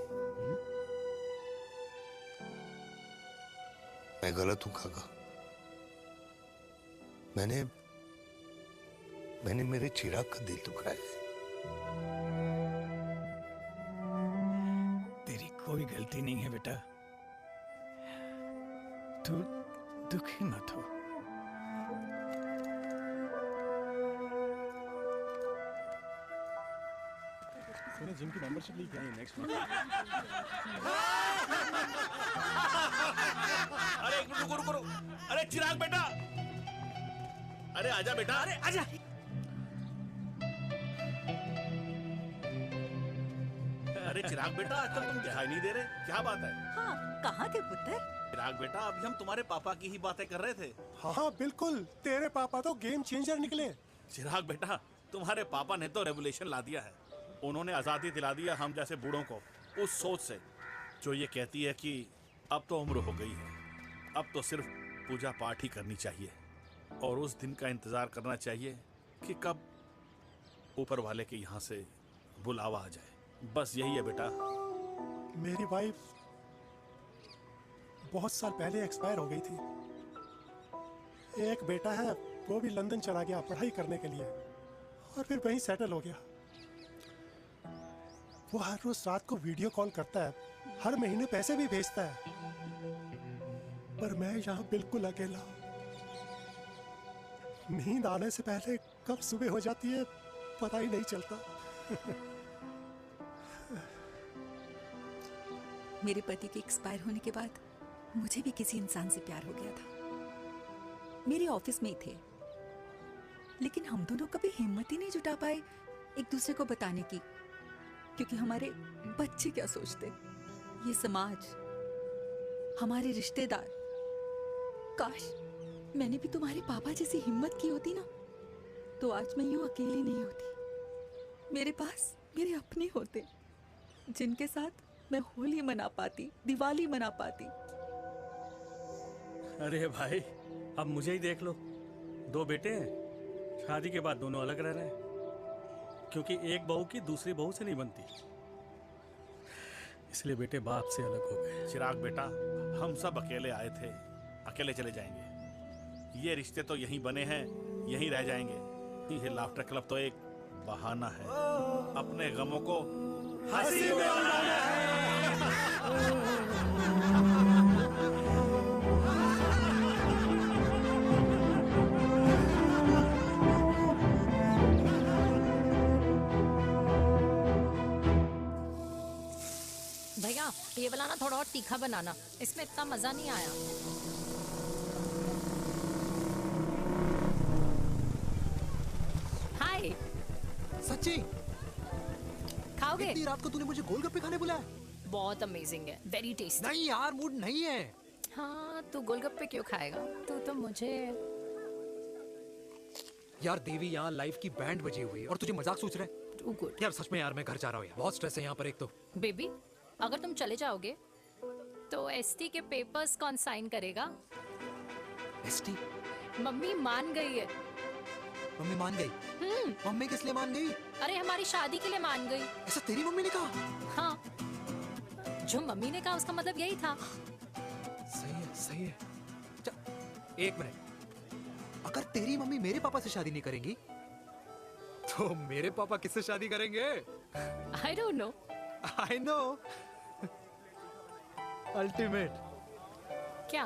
मैं गलत हूं काका। मैंने मेरे चिराग का दिल दुखाया है। तेरी कोई गलती नहीं है बेटा, तू दुखी मत हो। मैंने जिम की मेंबरशिप ली क्या है नेक्स्ट मंथ? अरे एक मिनट रुको। अरे चिराग बेटा, अरे आजा बेटा, अरे आजा। अरे चिराग बेटा, आजकल तुम दिखाई नहीं दे रहे, क्या बात है? हाँ, कहाँ थे पुत्र? चिराग बेटा, अभी हम तुम्हारे पापा की ही बातें कर रहे थे। हाँ बिल्कुल, तेरे पापा तो गेम चेंजर निकले। चिराग बेटा, तुम्हारे पापा ने तो रेवोल्यूशन ला दिया है। उन्होंने आजादी दिला दिया हम जैसे बूढ़ों को उस सोच से जो ये कहती है कि अब तो उम्र हो गई है, अब तो सिर्फ पूजा पाठ ही करनी चाहिए और उस दिन का इंतजार करना चाहिए कि कब ऊपर वाले के यहाँ से बुलावा आ जाए। बस यही है बेटा। मेरी वाइफ बहुत साल पहले एक्सपायर हो गई थी। एक बेटा है, वो भी लंदन चला गया पढ़ाई करने के लिए और फिर वहीं सेटल हो गया। वो हर रोज रात को वीडियो कॉल करता है, हर महीने पैसे भी भेजता है, पर मैं यहाँ बिल्कुल अकेला हूँ। नींद आने से पहले कब सुबह हो जाती है पता ही नहीं चलता। मेरे पति के एक्सपायर होने के बाद मुझे भी किसी इंसान से प्यार हो गया था। मेरे ऑफिस में ही थे, लेकिन हम दोनों कभी हिम्मत ही नहीं जुटा पाए एक दूसरे को बताने की, क्योंकि हमारे बच्चे क्या सोचते, ये समाज, हमारे रिश्तेदार। काश मैंने भी तुम्हारे पापा जैसी हिम्मत की होती ना, तो आज मैं यूं अकेली नहीं होती। मेरे पास मेरे अपने होते, जिनके साथ मैं होली मना पाती, दिवाली मना पाती। अरे भाई, अब मुझे ही देख लो, 2 बेटे हैं, शादी के बाद दोनों अलग रह रहे हैं, क्योंकि एक बहू की दूसरी बहू से नहीं बनती, इसलिए बेटे बाप से अलग हो गए। चिराग बेटा, हम सब अकेले आए थे, अकेले चले जाएंगे। ये रिश्ते तो यहीं बने हैं, यहीं रह जाएंगे। ये लाफ्टर क्लब तो एक बहाना है अपने गमों को हंसी में बनाना है। भैया ये वाला ना थोड़ा और तीखा बनाना, इसमें इतना मजा नहीं आया। हाय। सच्ची? खाओगे? इतनी रात को तूने मुझे गोलगप्पे खाने बुलाया? बहुत अमेजिंग है, वेरी टेस्टी। नहीं यार, मूड नहीं है। हाँ, तू गोलगप्पे क्यों खाएगा? तू तो मुझे। यार देवी, यहाँ लाइफ की बैंड बजी हुई है और तुझे मजाक सोच रहा है? Too good. यार सच में यार, मैं घर जा रहा हूँ यार, बहुत स्ट्रेस है यहाँ पर एक तो। बेबी, अगर तुम चले जाओगे तो एसटी के पेपर्स कौन साइन करेगा? एसटी? मम्मी मान गई है। मम्मी मान गई? मम्मी किस लिए मान गई? अरे हमारी शादी के लिए मान गई। ऐसा तेरी मम्मी ने कहा? हाँ, जो मम्मी ने कहा उसका मतलब यही था। सही है, सही है। एक मिनट, अगर तेरी मम्मी मेरे पापा से शादी नहीं करेंगी तो मेरे पापा किससे शादी करेंगे? I don't know. I know. Ultimate. क्या?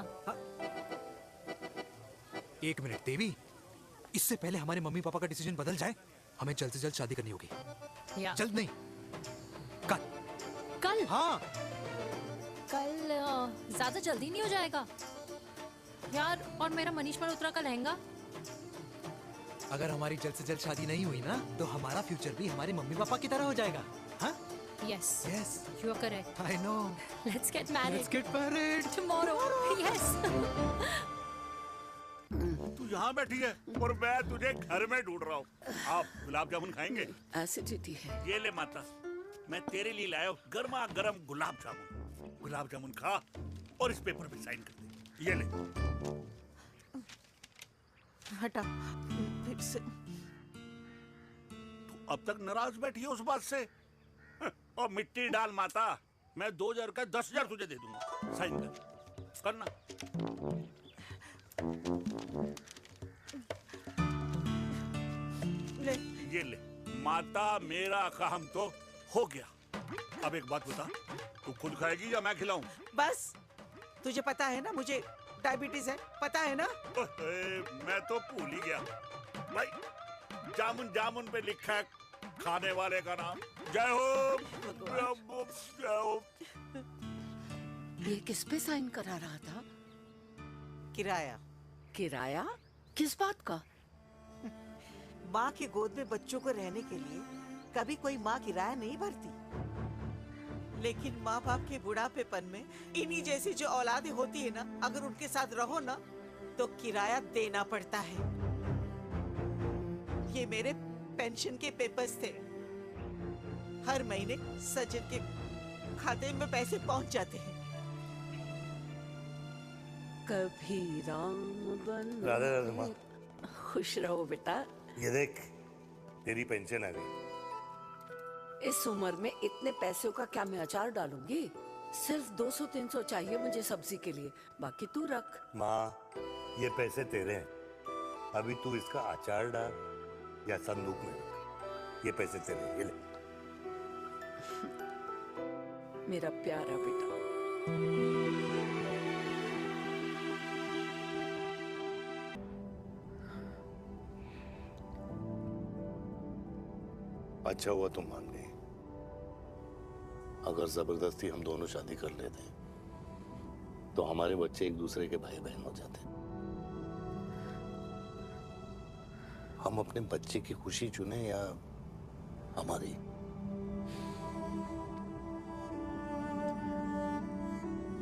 एक मिनट देवी, इससे पहले हमारे मम्मी पापा का डिसीजन बदल जाए, हमें जल्द से जल्द शादी करनी होगी। जल्द नहीं, कल। कल? हाँ। कल ज्यादा जल्दी नहीं हो जाएगा यार? और मेरा मनीष मल्होत्रा का लहंगा? अगर हमारी जल्द से जल्द शादी नहीं हुई ना, तो हमारा फ्यूचर भी हमारे मम्मी पापा की तरह हो जाएगा। हाँ? Yes. Yes. You are correct. I know. Let's get married. Let's get married. Tomorrow. Yes. तू यहाँ बैठी है और मैं तुझे घर में ढूंढ रहा हूँ। आप गुलाब जामुन खाएंगे? एसिडिटी है। ये ले माता, मैं तेरे लिए लाया हूँ गर्मा गर्म गुलाब जामुन। गुलाब जामुन खा और इस पेपर पे साइन कर दे। ये ले। हटा फिर से। तू अब तक नाराज बैठी है उस बात से? और मिट्टी डाल माता, मैं 2000 का 10,000 तुझे दे दूंगा। साइन कर, करना। ले। ये ले माता, मेरा काम तो हो गया। अब एक बात बता, तू खुद खाएगी या मैं खिलाऊं? बस, तुझे पता है ना मुझे डायबिटीज है, पता है ना? मैं तो भूल ही गया भाई, जामुन जामुन पे लिखा है खाने वाले का नाम। जय हो, जय हो। ये किस पे साइन करा रहा था? किराया। किराया? किस बात का? माँ की गोद में बच्चों को रहने के लिए कभी कोई माँ किराया नहीं भरती, लेकिन माँ बाप के बुढ़ापेपन में इन्हीं जैसी जो औलादें होती है ना, अगर उनके साथ रहो ना तो किराया देना पड़ता है। ये मेरे पेंशन के पेपर्स थे, हर महीने सचिन के खाते में पैसे पहुंच जाते हैं। कभी राम बन। राधे राधे माँ। खुश रहो बेटा। ये देख, तेरी पेंशन आ गई। इस उम्र में इतने पैसों का क्या मैं अचार डालूंगी? सिर्फ 200-300 चाहिए मुझे सब्जी के लिए, बाकी तू रख। माँ, ये पैसे तेरे हैं, अभी तू इसका अचार डाल या संदूक में रख। ये पैसे तेरे, ये ले। मेरा प्यारा बेटा। अच्छा हुआ तुम मान गई। अगर जबरदस्ती हम दोनों शादी कर लेते तो हमारे बच्चे एक दूसरे के भाई बहन हो जाते। हम अपने बच्चे की खुशी चुने या हमारी?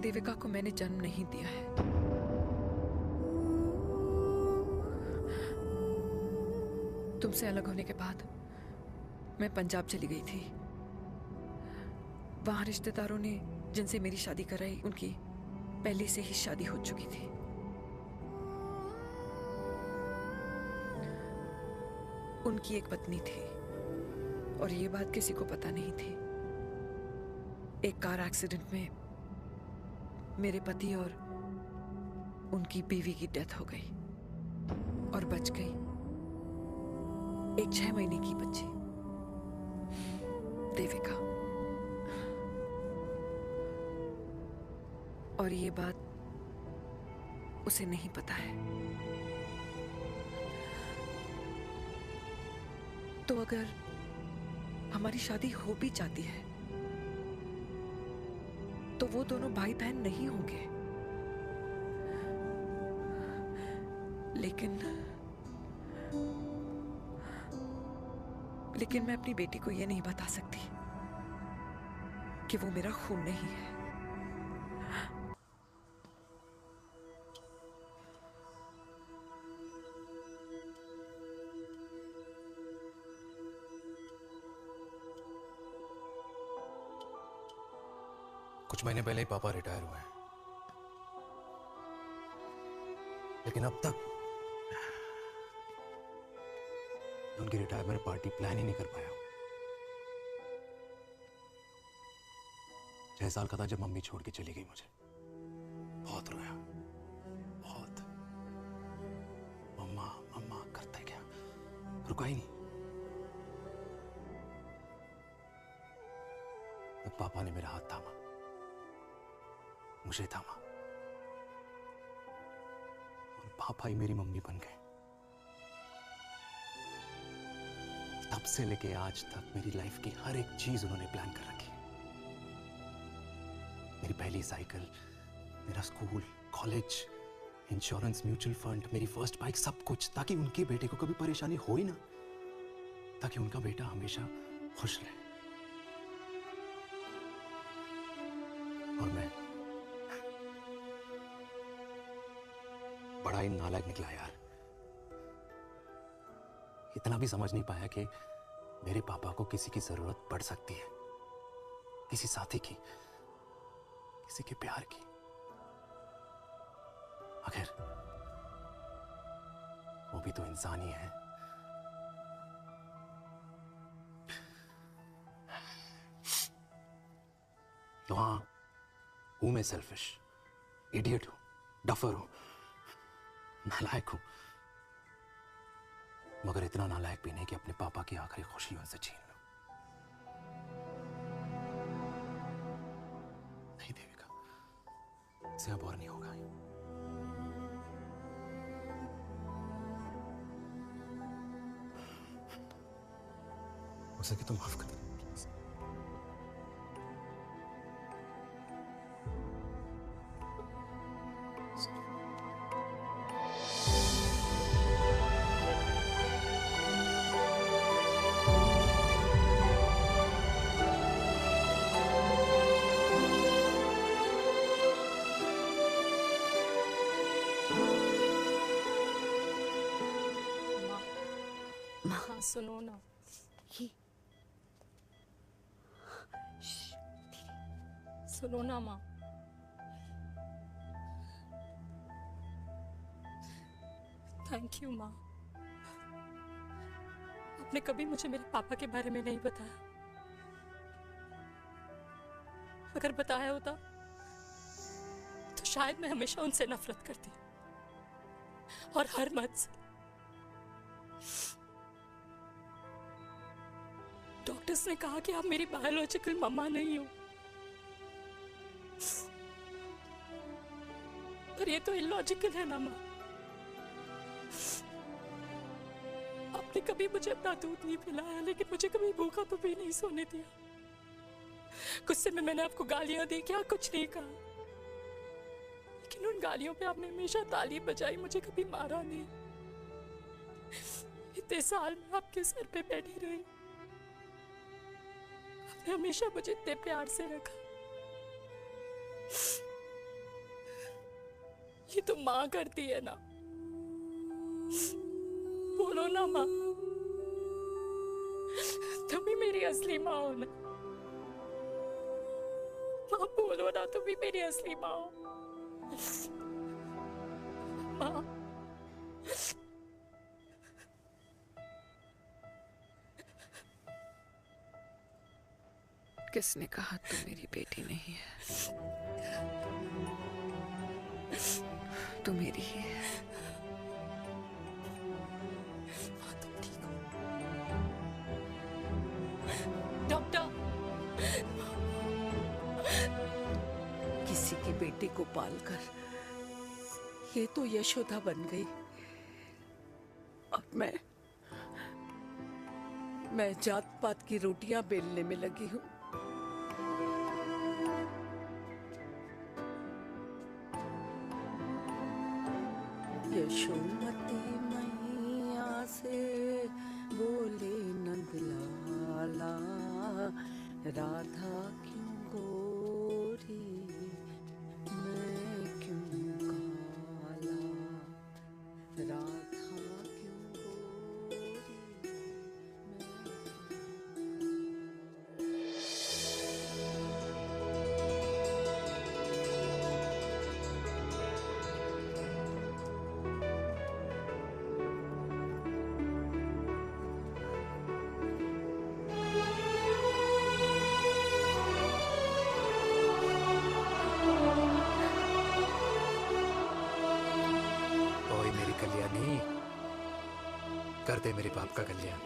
देविका को मैंने जन्म नहीं दिया है। तुमसे अलग होने के बाद मैं पंजाब चली गई थी। वहां रिश्तेदारों ने जिनसे मेरी शादी कराई उनकी पहले से ही शादी हो चुकी थी। उनकी एक पत्नी थी और ये बात किसी को पता नहीं थी। एक कार एक्सीडेंट में मेरे पति और उनकी बीवी की डेथ हो गई और बच गई एक 6 महीने की बच्ची देविका। और ये बात उसे नहीं पता है। तो अगर हमारी शादी हो भी जाती है तो वो दोनों भाई बहन नहीं होंगे। लेकिन मैं अपनी बेटी को ये नहीं बता सकती कि वो मेरा खून नहीं है। कुछ महीने पहले ही पापा रिटायर हुए हैं, लेकिन अब तक उनकी रिटायरमेंट पार्टी प्लान ही नहीं कर पाया। 6 साल का था जब मम्मी छोड़ के चली गई मुझे। बहुत रोया, बहुत। मम्मा मम्मा करते क्या, रुका ही नहीं। तब पापा ने मेरा हाथ थामा, मुझे थामा, और पापा ही मेरी मम्मी बन गए। तब से लेके आज तक मेरी लाइफ की हर एक चीज उन्होंने प्लान कर रखी। मेरी पहली साइकिल, मेरा school, college, insurance, mutual fund, मेरी फर्स्ट बाइक, सब कुछ, ताकि उनके बेटे को कभी परेशानी हो ही ना, ताकि उनका बेटा हमेशा खुश रहे। और मैं बड़ा ही नालायक निकला यार। इतना भी समझ नहीं पाया कि मेरे पापा को किसी की जरूरत पड़ सकती है, किसी साथी की, किसी के प्यार की। आखिर वो भी तो इंसान ही है। तो हाँ, हूं मैं सेल्फिश, इडियट हूं, डफर हूं, नालायक हूं, मगर इतना नालायक भी नहीं कि अपने पापा की आखिरी खुशी उनसे छीन लूं। नहीं देविका, इससे अब और नहीं होगा। हो सके तो माफ कर दो। हाँ सुनो ना, सुनो ना माँ। थैंक यू माँ, आपने कभी मुझे मेरे पापा के बारे में नहीं बताया। अगर बताया होता तो शायद मैं हमेशा उनसे नफरत करती और हर मत से। डॉक्टर्स ने कहा कि आप मेरी बायोलॉजिकल मम्मा नहीं हो। पर ये तो इलॉजिकल है ना माँ। आपने कभी मुझे अपना दूध नहीं पिलाया, लेकिन मुझे कभी भूखा तो भी नहीं सोने दिया। गुस्से में मैंने आपको गालियां दी, क्या कुछ नहीं कहा, लेकिन उन गालियों पे आपने हमेशा ताली बजाई, मुझे कभी मारा नहीं। इतने साल में आपके सर पे बैठी रही, आपने हमेशा मुझे इतने प्यार से रखा। ये तो माँ करती है ना, बोलो ना माँ, तुम ही मेरी असली माँ हो ना। माँ बोलो ना, तुम ही मेरी असली माँ हो। माँ किसने कहा तू मेरी बेटी नहीं है? तू मेरी ही है। डॉक्टर, किसी की बेटी को पालकर ये तो यशोदा बन गई, और मैं जात पात की रोटियां बेलने में लगी हूँ। यशोमती मैया से बोले नंदलाला, राधा क्यों गोरी मैं क्यों काला, राधा क्यों गोरी। ओए मेरी कल्याणी, कर दे मेरे बाप का कल्याण।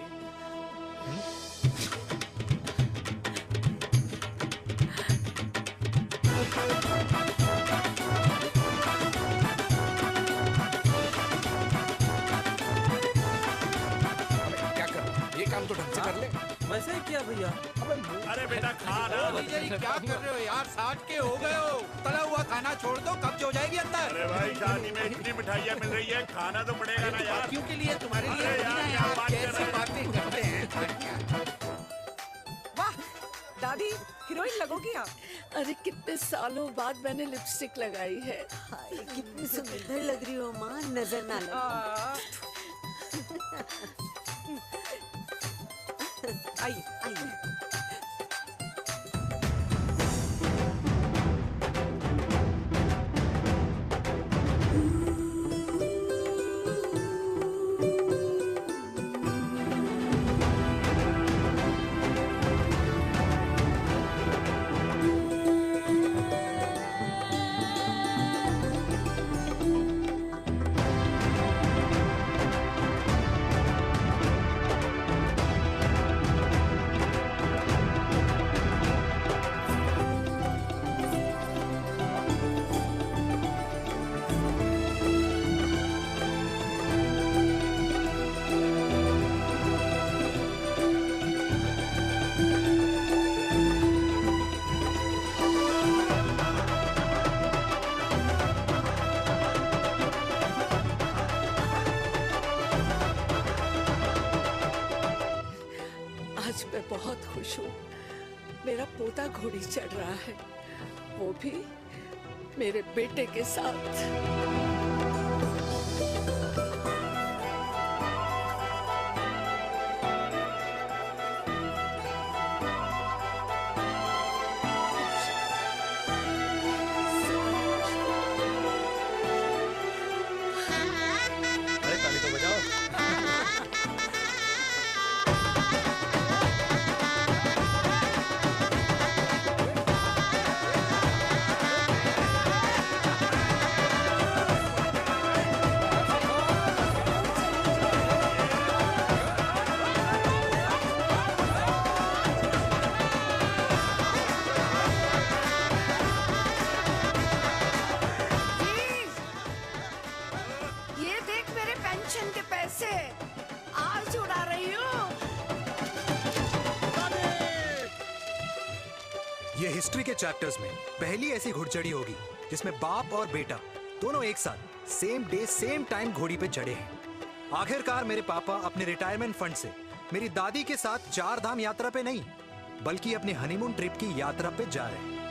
क्या कर, ये काम तो ढंग से कर ले। वैसे ही किया भैया। अरे बेटा खा ना। क्या कर रहे हो यार, 60 के हो गए हो, तला हुआ खाना छोड़ दो, कब्ज हो जाएगी अंदर। अरे भाई शादी में इतनी मिठाइयाँ मिल रही है, खाना तो पड़ेगा ना यार। क्यों के लिए तुम्हारे लिए अरे यार, क्या बात कर कैसी रहे हैं? बातें करते हैं। वाह दादी, हीरोइन लगोगी आप। अरे कितने सालों बाद मैंने लिपस्टिक लगाई है। कितनी सुंदर लग रही हो माँ, नजर ना लगे। आइए आइए। आज मैं बहुत खुश हूँ। मेरा पोता घोड़ी चढ़ रहा है, वो भी मेरे बेटे के साथ। ये हिस्ट्री के चैप्टर्स में पहली ऐसी घुड़चढ़ी होगी जिसमें बाप और बेटा दोनों एक साथ सेम डे सेम टाइम घोड़ी पे चढ़े हैं। आखिरकार मेरे पापा अपने रिटायरमेंट फंड से मेरी दादी के साथ 4 धाम यात्रा पे नहीं बल्कि अपनी हनीमून ट्रिप की यात्रा पे जा रहे हैं।